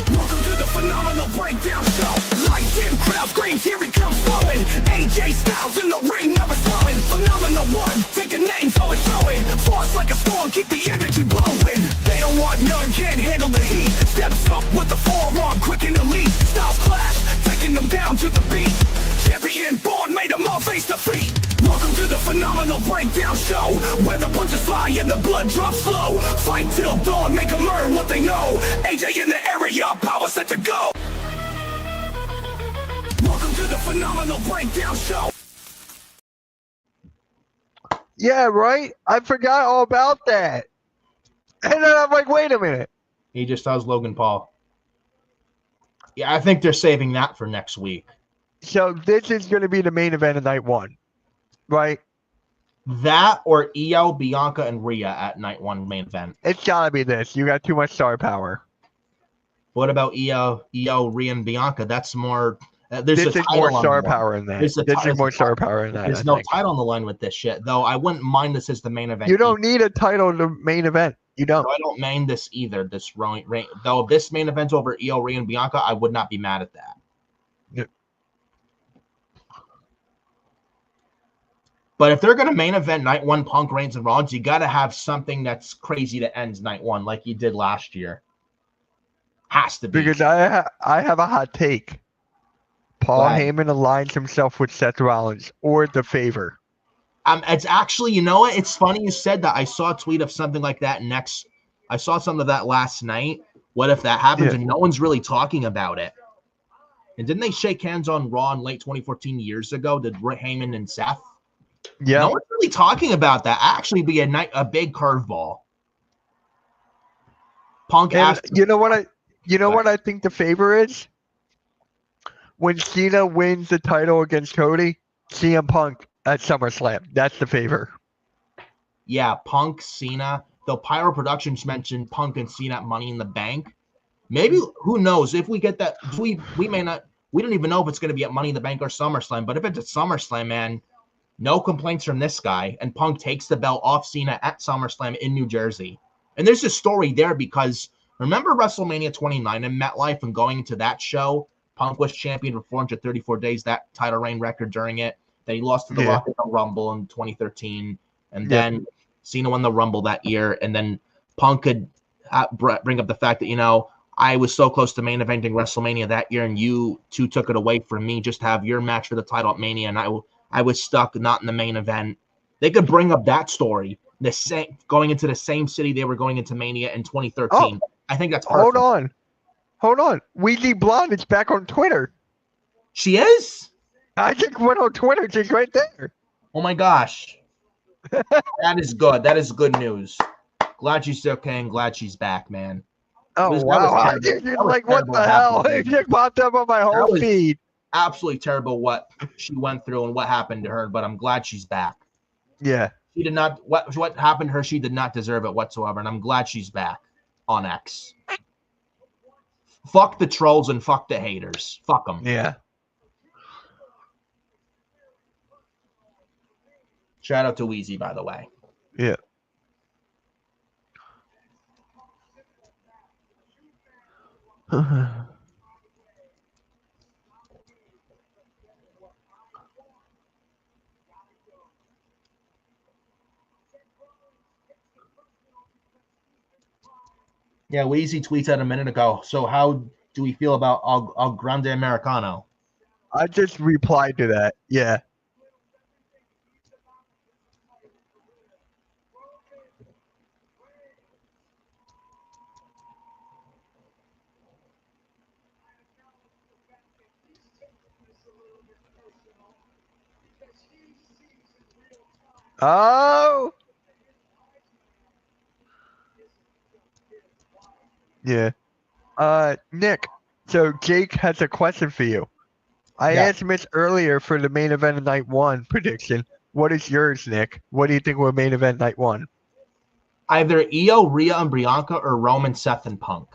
Welcome to the Phenomenal Breakdown Show. Lights in, crowd screams, here he comes flowing. AJ Styles in the ring, never slowing. Phenomenal one, taking names, always throwing. Force like a storm, keep the energy blowing. They don't want none, can't handle the heat. Steps up with the forearm, quick and elite. Styles clash, taking them down to the beat. Champion born, made them all face defeat. Welcome to the Phenomenal Breakdown Show, where the punches fly and the blood drops slow. Fight till dawn, make them learn what they know. AJ in the area, power set to go. Welcome to the Phenomenal Breakdown Show. Yeah, right? I forgot all about that. And then I'm like, wait a minute. He just does Logan Paul. Yeah, I think they're saving that for next week. So this is going to be the main event of night one, right? That or Io, Bianca, and Rhea at night one main event. It's got to be this. You got too much star power. What about Io, Rhea, and Bianca? That's more. This is more star power in that. This is more star power in that. There's no title on the line with this shit, though. I wouldn't mind this as the main event. You don't need a title in the main event. You don't. No, I don't mind this either. This reign, though, if this main event's over Io, Rhea, and Bianca, I would not be mad at that. Yeah. But if they're going to main event night one Punk, Reigns, and Rollins, you got to have something that's crazy that ends night one, like you did last year. Has to be. Because I have a hot take. Paul Heyman aligns himself with Seth Rollins or the favor. It's actually, you know what? It's funny you said that. I saw a tweet of something like that I saw some of that last night. What if that happens and no one's really talking about it? And didn't they shake hands on Raw in late 2014 years ago? Did Heyman and Seth? Yeah. No one's really talking about that. Actually be a big curveball. Punk asked. You know what I think the favor is? When Cena wins the title against Cody, CM Punk at SummerSlam. That's the favor. Yeah, Punk, Cena. Though Pyro Productions mentioned Punk and Cena at Money in the Bank. Maybe, who knows? If we get that, we may not. We don't even know if it's going to be at Money in the Bank or SummerSlam. But if it's at SummerSlam, man, no complaints from this guy. And Punk takes the belt off Cena at SummerSlam in New Jersey. And there's a story there because remember WrestleMania 29 in MetLife and going into that show? Punk was champion for 434 days, that title reign record during it. Then he lost to The Rock in the Rumble in 2013. And then Cena won the Rumble that year. And then Punk could bring up the fact that, I was so close to main eventing WrestleMania that year, and you two took it away from me just to have your match for the title at Mania, and I was stuck not in the main event. They could bring up that story, going into the same city they were going into Mania in 2013. I think that's perfect. Hold on. Weezy Blonde is back on Twitter. She is? I just went on Twitter. She's right there. Oh, my gosh. That is good. That is good news. Glad she's okay and glad she's back, man. Oh, wow. I just like, what the hell? It just popped up on my whole feed. Absolutely terrible what she went through and what happened to her, but I'm glad she's back. Yeah. She did not, what happened to her, she did not deserve it whatsoever, and I'm glad she's back on X. Fuck the trolls and fuck the haters. Fuck them. Yeah. Shout out to Weezy, by the way. Yeah. Yeah, Weezy tweets out a minute ago. So how do we feel about Al Grande Americano? I just replied to that. Yeah. Oh. Yeah. Nick. So Jake has a question for you. I Yeah. asked Mitch earlier for the main event of night one prediction. What is yours, Nick? What do you think will main event night one? Either Io, Rhea, and Bianca, or Roman, Seth, and Punk.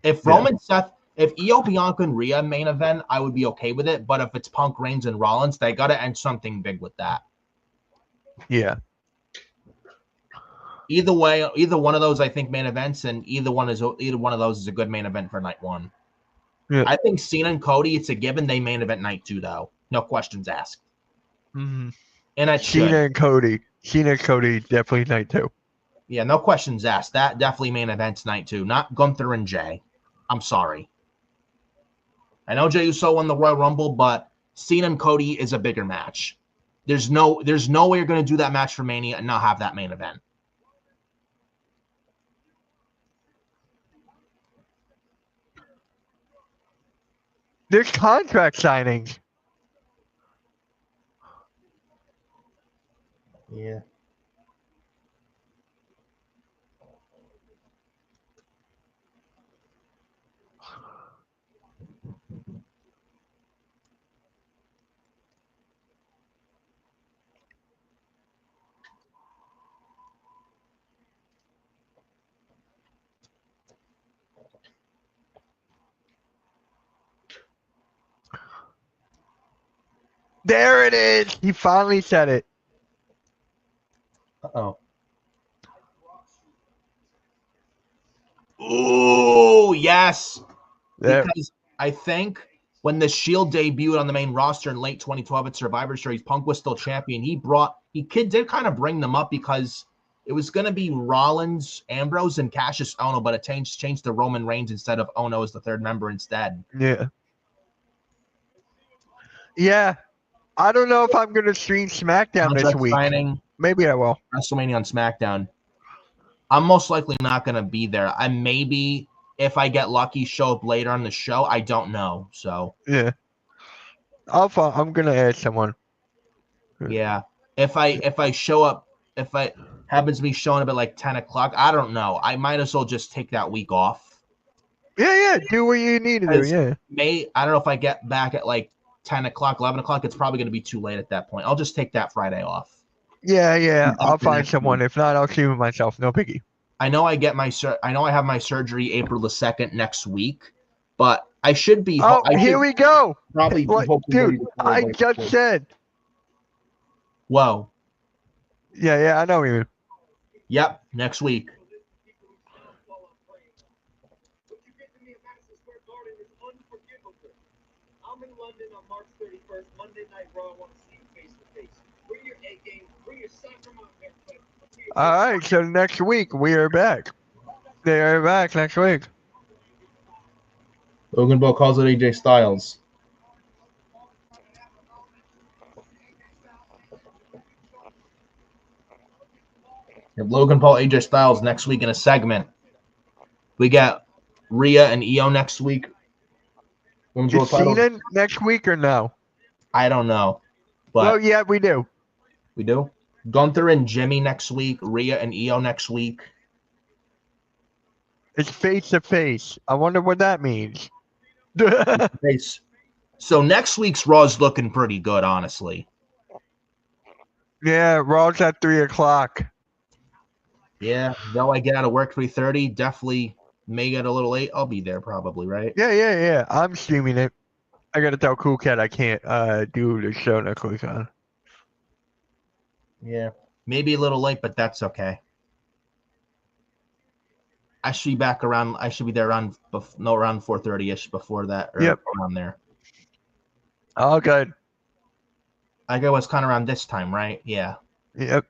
If Io, Bianca, and Rhea main event, I would be okay with it. But if it's Punk, Reigns, and Rollins, they got to end something big with that. Yeah. Either way, either one of those, I think main events, and either one of those is a good main event for night one. Yeah. I think Cena and Cody, it's a given they main event night two, though. No questions asked. Mm-hmm. And it should. Cena and Cody. Cena and Cody definitely night two. Yeah, no questions asked. That definitely main events night two, not Gunther and Jay. I'm sorry. I know Jey Uso won the Royal Rumble, but Cena and Cody is a bigger match. There's no way you're going to do that match for Mania and not have that main event. There's contract signings. Yeah. There it is. He finally said it. Uh-oh. Ooh, yes. There. Because I think when the Shield debuted on the main roster in late 2012 at Survivor Series, Punk was still champion. He did kind of bring them up because it was going to be Rollins, Ambrose, and Cassius Ohno, but it changed to Roman Reigns instead of Ohno as the third member instead. Yeah. Yeah. I don't know if I'm going to stream SmackDown this Contract week. signing, Maybe I will. WrestleMania on SmackDown. I'm most likely not going to be there. I maybe, if I get lucky, show up later on the show. I don't know. So Yeah. I'm going to add someone. yeah, if I show up, if I happens to be showing up at like 10 o'clock, I don't know. I might as well just take that week off. Yeah. Do what you need to do. Yeah. I don't know if I get back at like 10 o'clock, 11 o'clock. It's probably going to be too late at that point. I'll just take that Friday off. Yeah. I'll After find next someone. week. If not, I'll stream it myself. No biggie. I know I have my surgery April the 2nd next week, but I should be. Here we go. Probably, Dude, I just said. Whoa. Yeah, I know you. Yep, next week. I'm in London on March 31st, Monday Night Raw. I want to see you face to face. Bring your A game, bring your soccer mom there. All right, so next week we are back. They are back next week. Logan Paul calls it AJ Styles. We have Logan Paul, AJ Styles next week in a segment. We got Rhea and Io next week. Women's World Is Title. Cena next week or no? I don't know, but Well, yeah, we do. we do. Gunther and Jimmy next week. Rhea and Io next week. It's face to face. I wonder what that means. So next week's Raw's looking pretty good, honestly. Yeah, Raw's at 3 o'clock. Yeah, though I get out of work 3:30, definitely may get a little late. I'll be there probably, right? Yeah. I'm streaming it. I gotta tell Cool Cat I can't do the show next week on. Yeah, maybe a little late, but that's okay. I should be back around. I should be there around 4:30ish before that, or Yep. around there. All good. I go was kind of around this time, right? Yeah. Yep.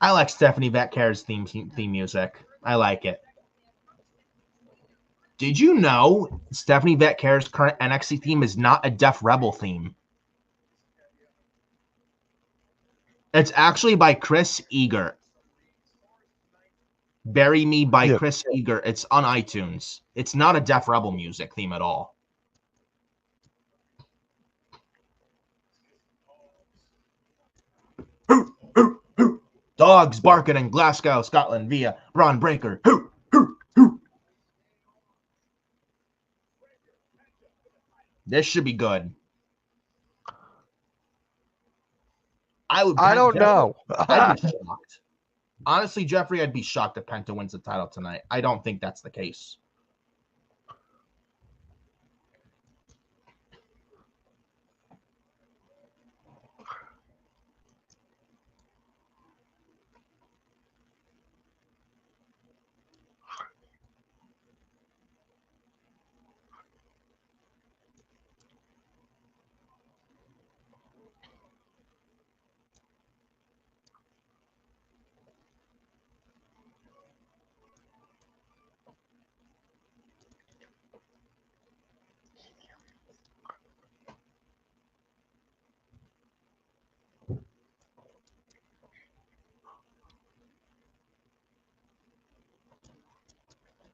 I like Stephanie Vatcare's theme music. I like it. Did you know Stephanie Vatcare's current NXT theme is not a Def Rebel theme? It's actually by Chris Eager. Bury Me by Yep. Chris Eager. It's on iTunes. It's not a Def Rebel music theme at all. Dogs barking in Glasgow, Scotland via Braun Breaker. This should be good. I don't know. I'd be shocked. Honestly, Jeffrey, I'd be shocked if Penta wins the title tonight. I don't think that's the case.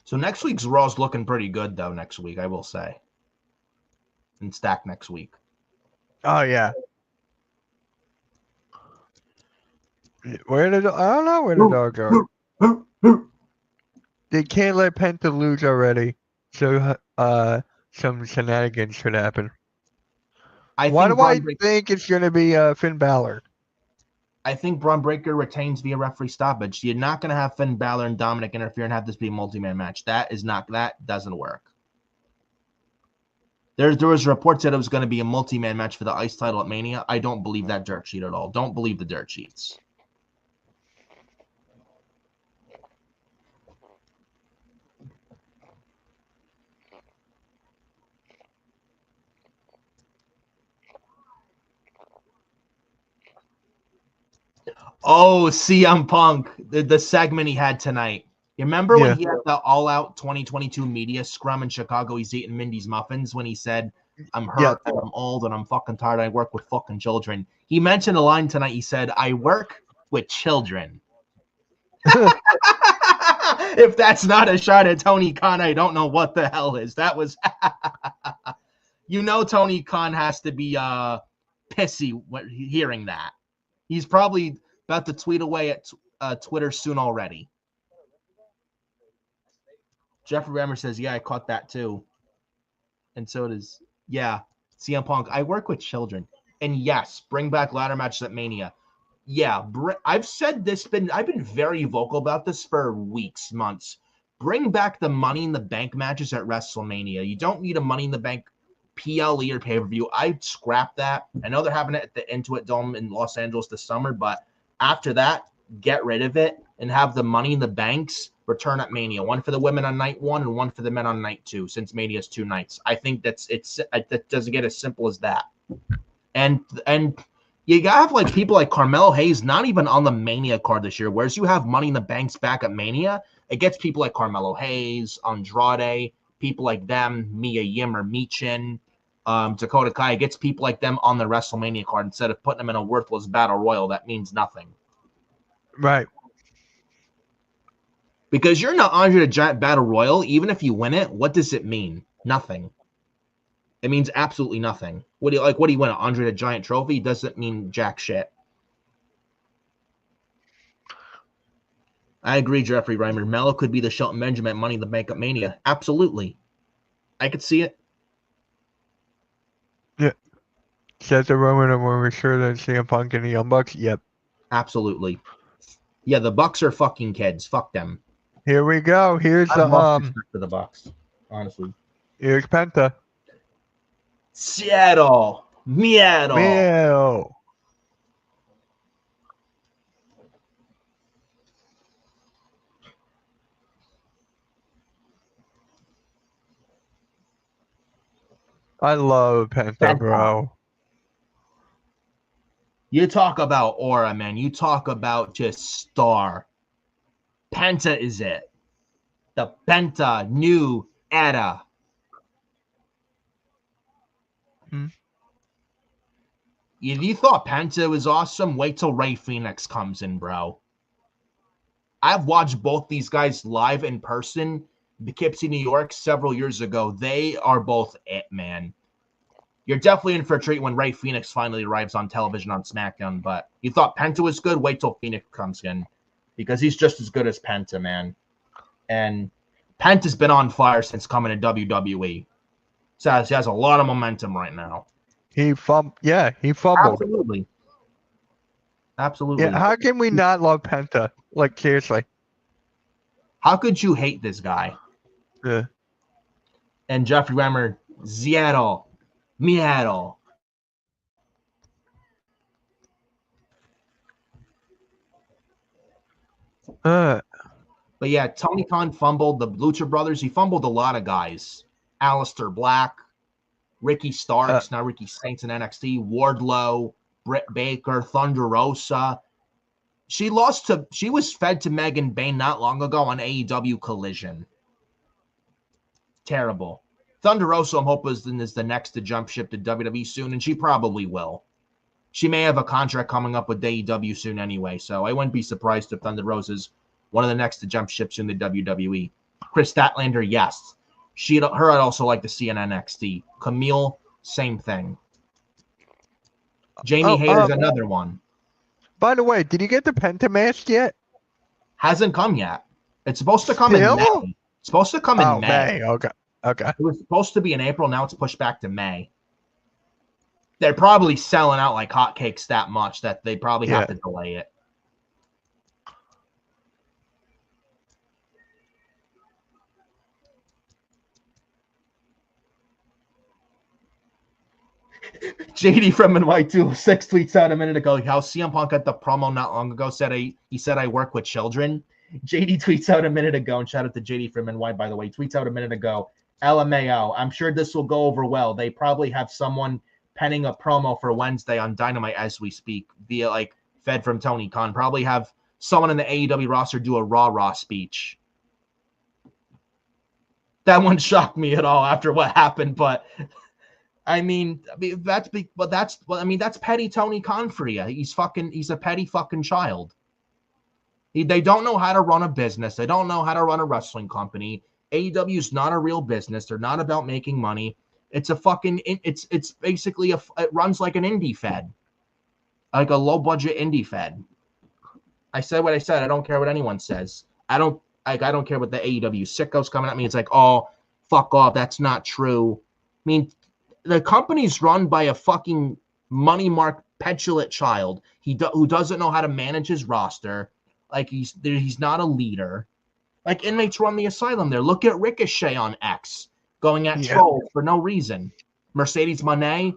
So next week's Raw's looking pretty good, though, next week, I will say. And stack next week. Oh, yeah. I don't know where the dog goes. They can't let Penta lose already. So, some shenanigans should happen. Why do I think it's going to be Finn Balor? I think Braun Breaker retains via referee stoppage. You're not going to have Finn Balor and Dominic interfere and have this be a multi-man match. That doesn't work. There was reports that it was going to be a multi-man match for the ICE title at Mania. I don't believe that dirt sheet at all. Don't believe the dirt sheets. Oh, CM Punk, the segment he had tonight. You remember when he had the all-out 2022 media scrum in Chicago? He's eating Mindy's muffins when he said, I'm hurt and I'm old and I'm fucking tired. I work with fucking children. He mentioned a line tonight. He said, I work with children. If that's not a shot at Tony Khan, I don't know what the hell is. That was, Tony Khan has to be pissy hearing that. He's probably about to tweet away at Twitter soon already. Jeffrey Rammer says, yeah, I caught that too. And so does, CM Punk. I work with children. And yes, bring back ladder matches at Mania. Yeah, I've said this, I've been very vocal about this for weeks, months. Bring back the Money in the Bank matches at WrestleMania. You don't need a Money in the Bank PLE or pay-per-view. I'd scrap that. I know they're having it at the Intuit Dome in Los Angeles this summer, but after that, get rid of it and have the Money in the Banks return at Mania. One for the women on night 1 and one for the men on night 2, since Mania's 2 nights. I think that doesn't get as simple as that. And you gotta have like people like Carmelo Hayes not even on the Mania card this year. Whereas you have Money in the Banks back at Mania, it gets people like Carmelo Hayes, Andrade, people like them, Mia Yim or Michin, Dakota Kai. It gets people like them on the WrestleMania card instead of putting them in a worthless battle royal that means nothing. Right. Because you're not Andre the Giant Battle Royal, even if you win it, what does it mean? Nothing. It means absolutely nothing. What do you win? An Andre the Giant trophy? Doesn't mean jack shit. I agree, Jeffrey Reimer. Mello could be the Shelton Benjamin Money in the Bank at Mania. Absolutely. I could see it. Yeah. Says the Roman are more mature than CM Punk and the Young Bucks. Yep. Absolutely. Yeah, the Bucks are fucking kids. Fuck them. Here we go. Here's I've the lost respect for the Bucks, honestly. here's Penta. Seattle. Meow. Meow. I love Penta, bro. You talk about aura, man. You talk about just star. Penta is it. The Penta new era. If you thought Penta was awesome, wait till Ray Phoenix comes in, bro. I've watched both these guys live in person, Poughkeepsie, New York, several years ago. They are both it, man. You're definitely in for a treat when Ray Phoenix finally arrives on television on SmackDown. But you thought Penta was good, wait till Phoenix comes in. Because he's just as good as Penta, man. And Penta's been on fire since coming to WWE. So he has a lot of momentum right now. He fumbled. Absolutely. Yeah, how can we not love Penta? Like, seriously. How could you hate this guy? Yeah. And Jeffrey Reimer, Seattle, Meow. But yeah, Tony Khan fumbled the Lucha Brothers. He fumbled a lot of guys. Aleister Black, Ricky Starks, now Ricky Saints in NXT, Wardlow, Britt Baker, Thunder Rosa. She was fed to Megan Bayne not long ago on AEW Collision. Terrible. Thunder Rosa, I'm hoping, is the next to jump ship to WWE soon, and she probably will. She may have a contract coming up with AEW soon anyway, so I wouldn't be surprised if Thunder Rosa's one of the next to jump ship soon to WWE. Chris Statlander, yes. Her I'd also like to see in NXT. Camille, same thing. Jamie Hayter's another one. By the way, did you get the Penta mask yet? Hasn't come yet. It's supposed to come in May. It's supposed to come in May. Okay. It was supposed to be in April. Now it's pushed back to May. They're probably selling out like hotcakes that much that they probably have to delay it. JD from NY206 tweets out a minute ago how CM Punk at the promo not long ago he said I work with children. JD tweets out a minute ago, and shout out to JD from NY, by the way, tweets out a minute ago, LMAO, I'm sure this will go over well. They probably have someone penning a promo for Wednesday on Dynamite as we speak, via like fed from Tony Khan. Probably have someone in the AEW roster do a Raw speech. That one shocked me at all after what happened, but that's petty Tony Khan for you. He's a petty fucking child. They don't know how to run a business. They don't know how to run a wrestling company. AEW is not a real business. They're not about making money. It's basically it runs like an indie fed, like a low budget indie fed. I said what I said. I don't care what anyone says. I don't care what the AEW sickos coming at me. It's like, oh, fuck off. That's not true. I mean, the company's run by a fucking money mark petulant child who doesn't know how to manage his roster. Like he's not a leader. Like inmates run the asylum there. Look at Ricochet on X going at trolls for no reason. Mercedes Moné,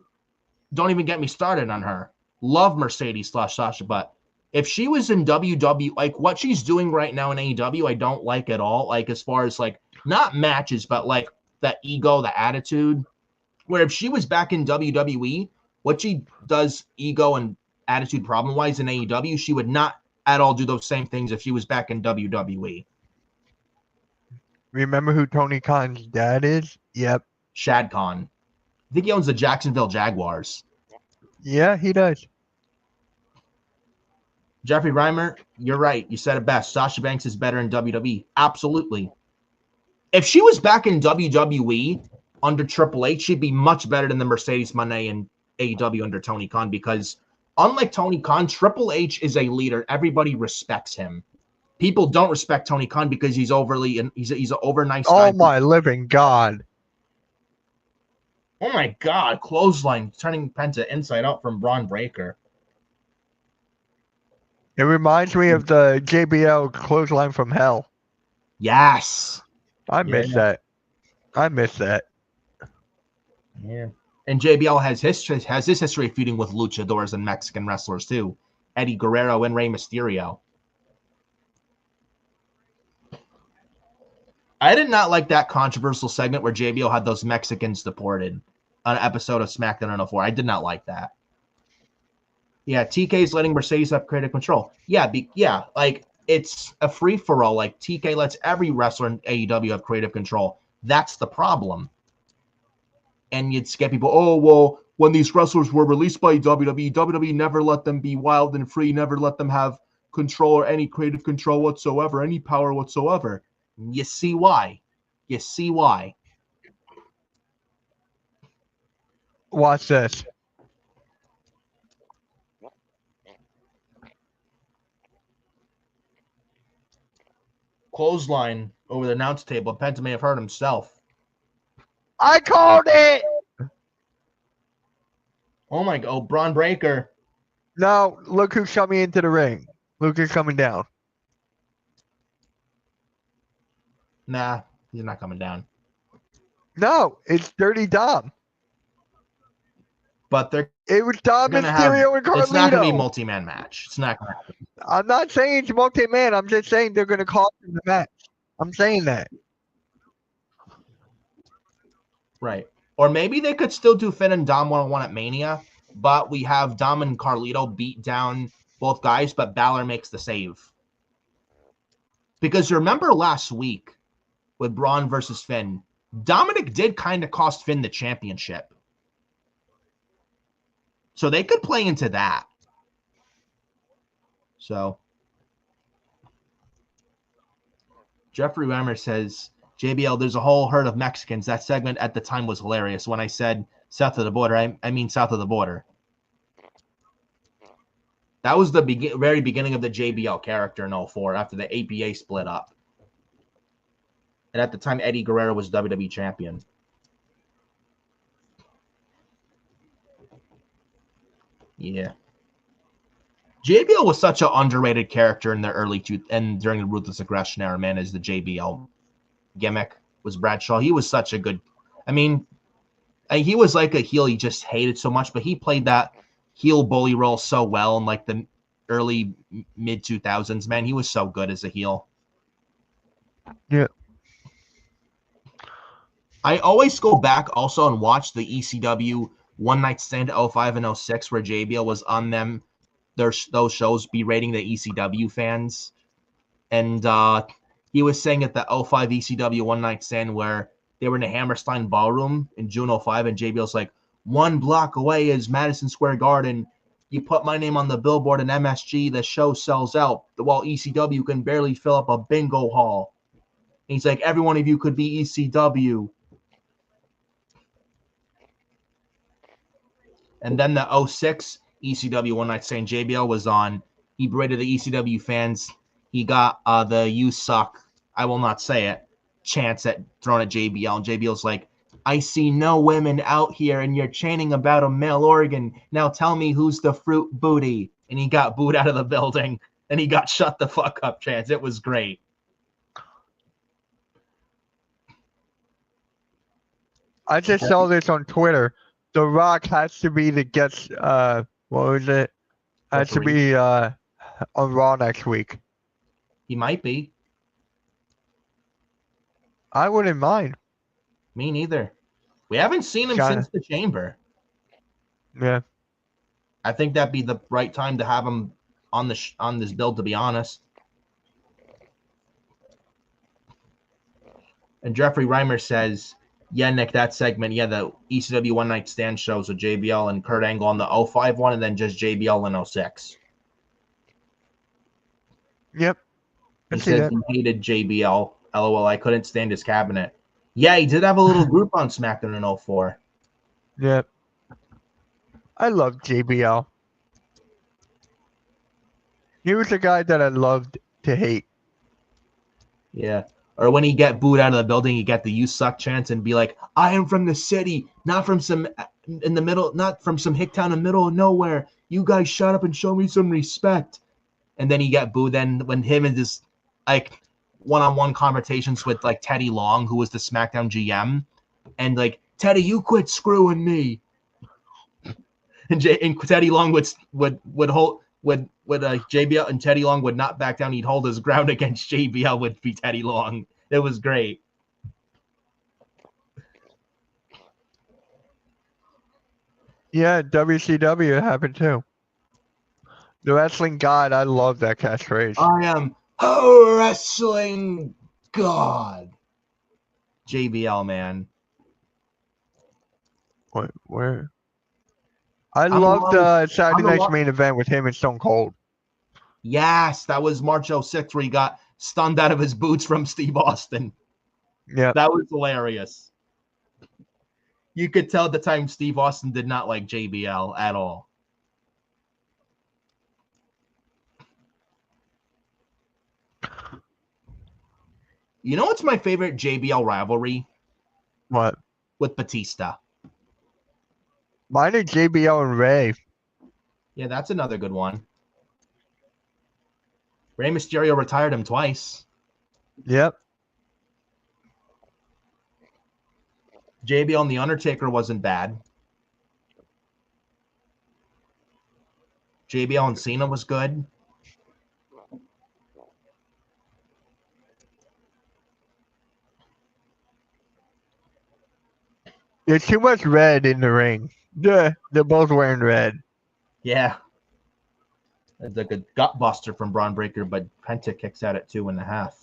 don't even get me started on her. Love Mercedes / Sasha, but if she was in WWE, like what she's doing right now in AEW, I don't like at all. Like as far as like not matches, but like that ego, the attitude. Where if she was back in WWE, what she does ego and attitude problem-wise in AEW, she would not at all do those same things if she was back in WWE. Remember who Tony Khan's dad is? Yep. Shad Khan. I think he owns the Jacksonville Jaguars. Yeah, he does. Jeffrey Reimer, you're right. You said it best. Sasha Banks is better in WWE. Absolutely. If she was back in WWE under Triple H, she'd be much better than the Mercedes Moné in AEW under Tony Khan because unlike Tony Khan, Triple H is a leader. Everybody respects him. People don't respect Tony Khan because he's an over nice guy. Oh my living God. Oh my God! Clothesline turning Penta inside out from Braun Breaker. It reminds me of the JBL clothesline from hell. Yes. I miss that. I miss that. Yeah. And JBL has his history feuding with luchadors and Mexican wrestlers too. Eddie Guerrero and Rey Mysterio. I did not like that controversial segment where JBL had those Mexicans deported on an episode of SmackDown 04. I did not like that. Yeah, TK's letting Mercedes have creative control. Yeah, like it's a free for all. Like TK lets every wrestler in AEW have creative control. That's the problem. And you'd get people, oh, well, when these wrestlers were released by WWE never let them be wild and free, never let them have control or any creative control whatsoever, any power whatsoever. You see why. You see why. Watch this. Clothesline over the announce table. Penta may have hurt himself. I called it! Oh my God, Braun Breaker. No, look who's coming into the ring. Luke is coming down. Nah, he's not coming down. No, it's Dirty Dom. But they're It was Dom going to have. Mysterio and Carlito. It's not going to be a multi-man match. It's not going to happen. I'm not saying it's multi-man. I'm just saying they're going to cost him the match. I'm saying that. Right. Or maybe they could still do Finn and Dom 1-on-1 at Mania, but we have Dom and Carlito beat down both guys, but Balor makes the save. Because you remember last week with Braun versus Finn, Dominic did kind of cost Finn the championship. So they could play into that. So Jeffrey Reimer says, JBL, there's a whole herd of Mexicans. That segment at the time was hilarious. When I said south of the border, I mean south of the border. That was the very beginning of the JBL character in 04 after the APA split up. And at the time, Eddie Guerrero was WWE champion. Yeah. JBL was such an underrated character in the and during the Ruthless Aggression era, man, as the JBL gimmick was Bradshaw. He was such a good, he was like a heel he just hated so much, but he played that heel bully role so well in like the early mid 2000s, man. He was so good as a heel. Yeah. I always go back also and watch the ECW One Night Stand 05 and 06 where JBL was on them. Those shows berating the ECW fans. And he was saying at the 05 ECW One Night Stand where they were in the Hammerstein Ballroom in June 05, and JBL's like, 1 block away is Madison Square Garden. You put my name on the billboard in MSG, the show sells out, while ECW can barely fill up a bingo hall. And he's like, every one of you could be ECW. And then the 06 ECW One Night Stand JBL was on. He berated the ECW fans. He got the "you suck, I will not say it" chants thrown at JBL. And JBL's like, I see no women out here and you're chanting about a male organ. Now tell me who's the fruit booty. And he got booed out of the building. And he got shut the fuck up chants. It was great. I just saw this on Twitter. The Rock has to be the guest. What was it? Has to be on Raw next week. He might be. I wouldn't mind. Me neither. We haven't seen him since the Chamber. Yeah. I think that'd be the right time to have him on this build, to be honest. And Jeffrey Reimer says, yeah, Nick, that segment, yeah, the ECW One Night Stand shows with JBL and Kurt Angle on the 05 one, and then just JBL in 06. Yep. He says he hated JBL. LOL, I couldn't stand his cabinet. Yeah, he did have a little group on SmackDown in 04. Yep. I love JBL. He was the guy that I loved to hate. Yeah. Or when he get booed out of the building, he get the "you suck" chants and be like, "I am from the city, not from some in the middle, not from some hick town in the middle of nowhere. You guys shut up and show me some respect." And then he got booed. Then when him and this like one-on-one conversations with like Teddy Long, who was the SmackDown GM, and like, "Teddy, you quit screwing me." And Teddy Long would JBL, and Teddy Long would not back down. He'd hold his ground against JBL. Would be Teddy Long. It was great. Yeah, WCW happened too. The wrestling god, I love that catchphrase. I am a wrestling god. JBL, man. What? Where? I loved Saturday Night's main event with him and Stone Cold. Yes, that was March 06 where he got stunned out of his boots from Steve Austin. Yeah. That was hilarious. You could tell at the time Steve Austin did not like JBL at all. You know what's my favorite JBL rivalry? What? With Batista. Mine are JBL and Ray. Yeah, that's another good one. Rey Mysterio retired him twice. Yep. JBL and The Undertaker wasn't bad. JBL and Cena was good. There's too much red in the ring. Yeah, they're both wearing red. Yeah. It's like a gut buster from Braun Breaker, but Penta kicks out at 2.5.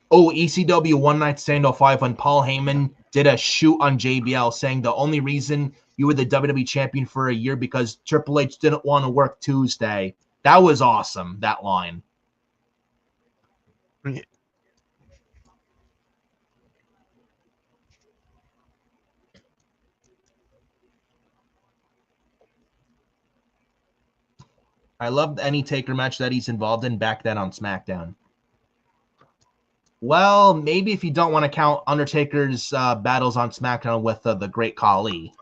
Oh, ECW One Night Stand 05 when Paul Heyman did a shoot on JBL saying the only reason you were the WWE champion for a year because Triple H didn't want to work Tuesday. That was awesome, that line. Yeah. I loved any Taker match that he's involved in back then on SmackDown. Well, maybe if you don't want to count Undertaker's battles on SmackDown with the Great Khali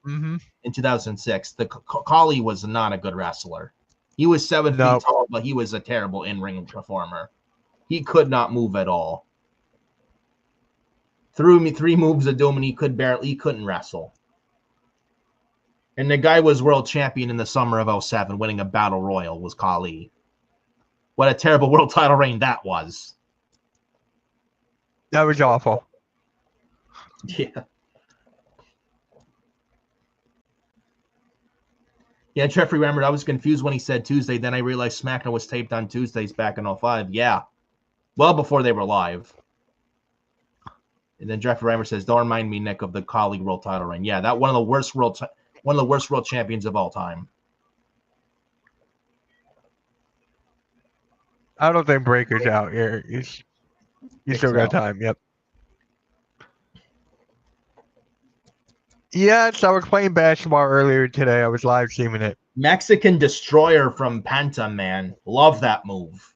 in 2006. The Khali was not a good wrestler. He was 7 feet tall, but he was a terrible in-ring performer. He could not move at all. Threw me 3 moves of doom, and he couldn't wrestle. And the guy was world champion in the summer of 07, winning a battle royal, was Khali. What a terrible world title reign that was. That was awful. Yeah. Yeah, Jeffrey remembered I was confused when he said Tuesday. Then I realized SmackDown was taped on Tuesdays back in 05. Yeah. Well before they were live. And then Jeffrey Reimer says, "Don't remind me, Nick, of the Khali world title reign." Yeah, that one of the worst world champions of all time. I don't think Breaker's out here. You still got time. Yep. Yes, I was playing basketball earlier today. I was live streaming it. Mexican Destroyer from Penta, man. Love that move.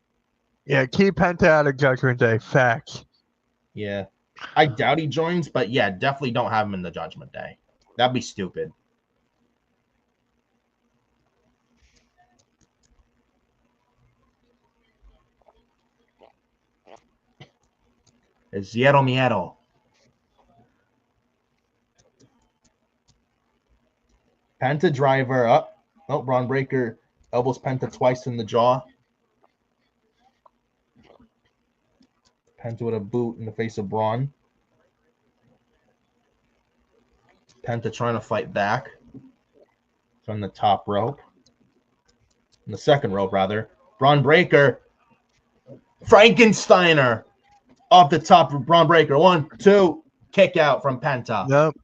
Yeah, keep Penta out of Judgment Day. Facts. Yeah. I doubt he joins, but yeah, definitely don't have him in the Judgment Day. That'd be stupid. It's Zero Miedo. Penta driver up. Oh, Braun Breaker elbows Penta twice in the jaw. Penta with a boot in the face of Braun. Penta trying to fight back from the top rope. In the second rope, rather. Braun Breaker. Frankensteiner. Off the top of Braun Breaker. 1, 2. Kick out from Penta. Nope.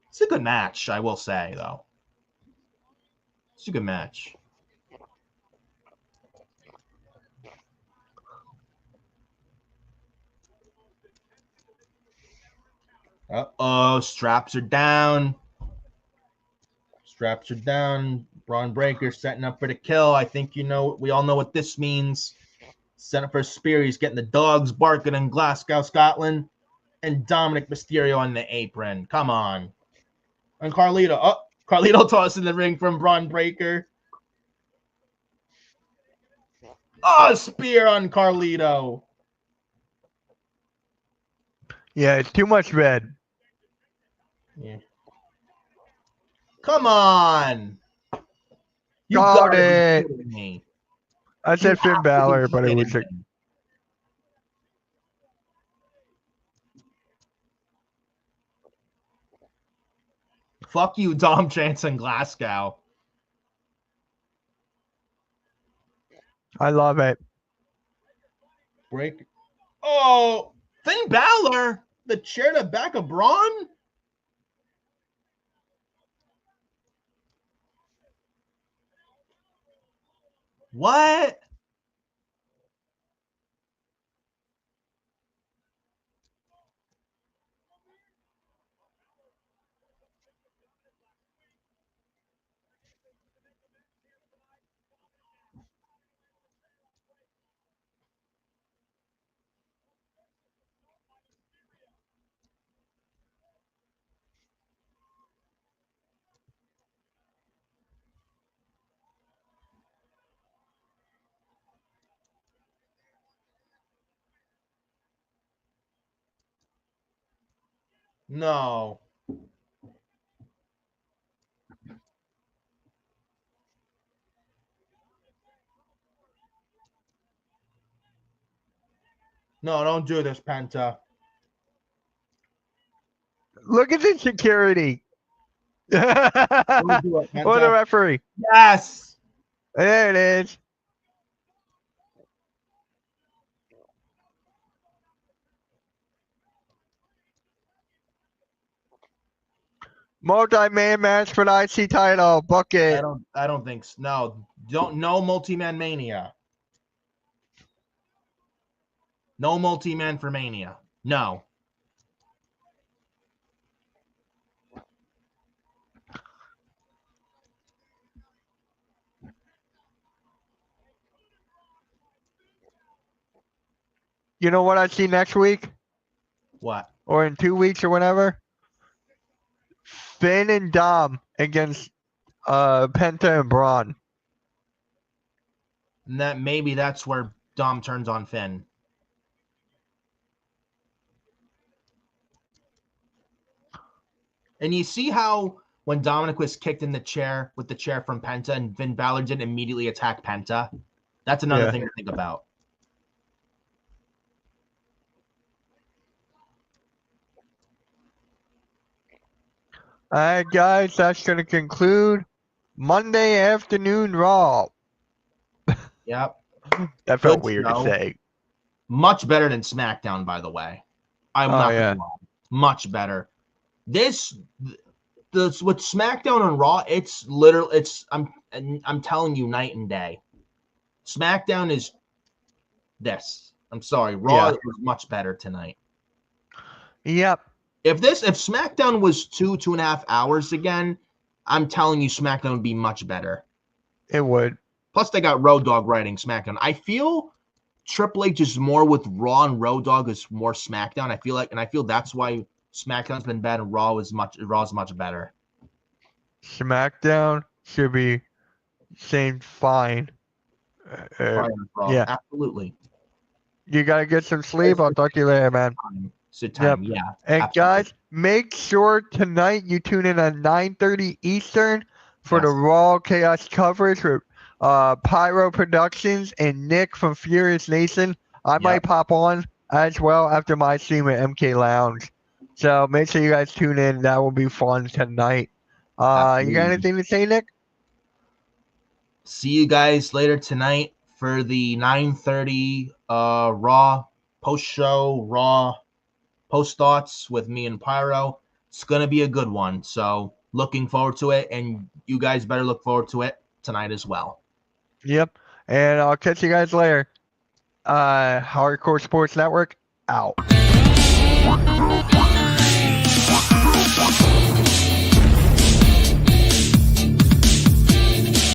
It's a good match, I will say, though. It's a good match. Uh-oh, straps are down. Straps are down. Braun Breaker setting up for the kill. I think we all know what this means. Set up for a spear. He's getting the dogs barking in Glasgow, Scotland. And Dominic Mysterio on the apron. Come on. And Carlito. Oh, Carlito tossing the ring from Braun Breaker. Oh, spear on Carlito. Yeah, it's too much red. Yeah. Come on. You Got gotta it. be kidding me. I said You Finn have to be Balor, but it kidding was a, me. Fuck you, Dom Chance and Glasgow. I love it. Break. Oh, Finn Balor. The chair to back of Braun. What? No. No, don't do this, Penta. Look at the security. Don't do it, Or the Penta. referee. Yes. There it is. Multi-man match for the IC title. Bucket. I don't think so. No multi-man mania. No multi-man for Mania. No. You know what I see next week? What? Or in 2 weeks or whatever? Finn and Dom against Penta and Braun. And that's where Dom turns on Finn. And you see how when Dominic was kicked in the chair with the chair from Penta and Finn Balor didn't immediately attack Penta? That's another thing to think about. All right, guys, that's going to conclude Monday Afternoon Raw. Yep. That felt Good weird show. to say. Much better than SmackDown, by the way. I'm not gonna lie. Much better. This with SmackDown and Raw, it's literally I'm telling you night and day. SmackDown is this. I'm sorry, Raw was much better tonight. Yep. If SmackDown was 2.5 hours again, I'm telling you SmackDown would be much better. It would. Plus, they got Road Dogg writing SmackDown. I feel Triple H is more with Raw and Road Dogg is more SmackDown. I feel that's why SmackDown's been bad and Raw's much better. SmackDown should be saying fine. Yeah, absolutely. You gotta get some sleep. I'll talk to you later, man. Time. Yeah. And absolutely. guys, make sure tonight you tune in at 9:30 Eastern for the Raw Chaos coverage with Pyro Productions and Nick from Furious Nation. I might pop on as well after my stream at MK Lounge. So make sure you guys tune in. That will be fun tonight. You got anything to say, Nick? See you guys later tonight for the 9:30 Raw post-show, Raw post thoughts with me and Pyro. It's going to be a good one. So looking forward to it. And you guys better look forward to it tonight as well. Yep. And I'll catch you guys later. Hardcore Sports Network out.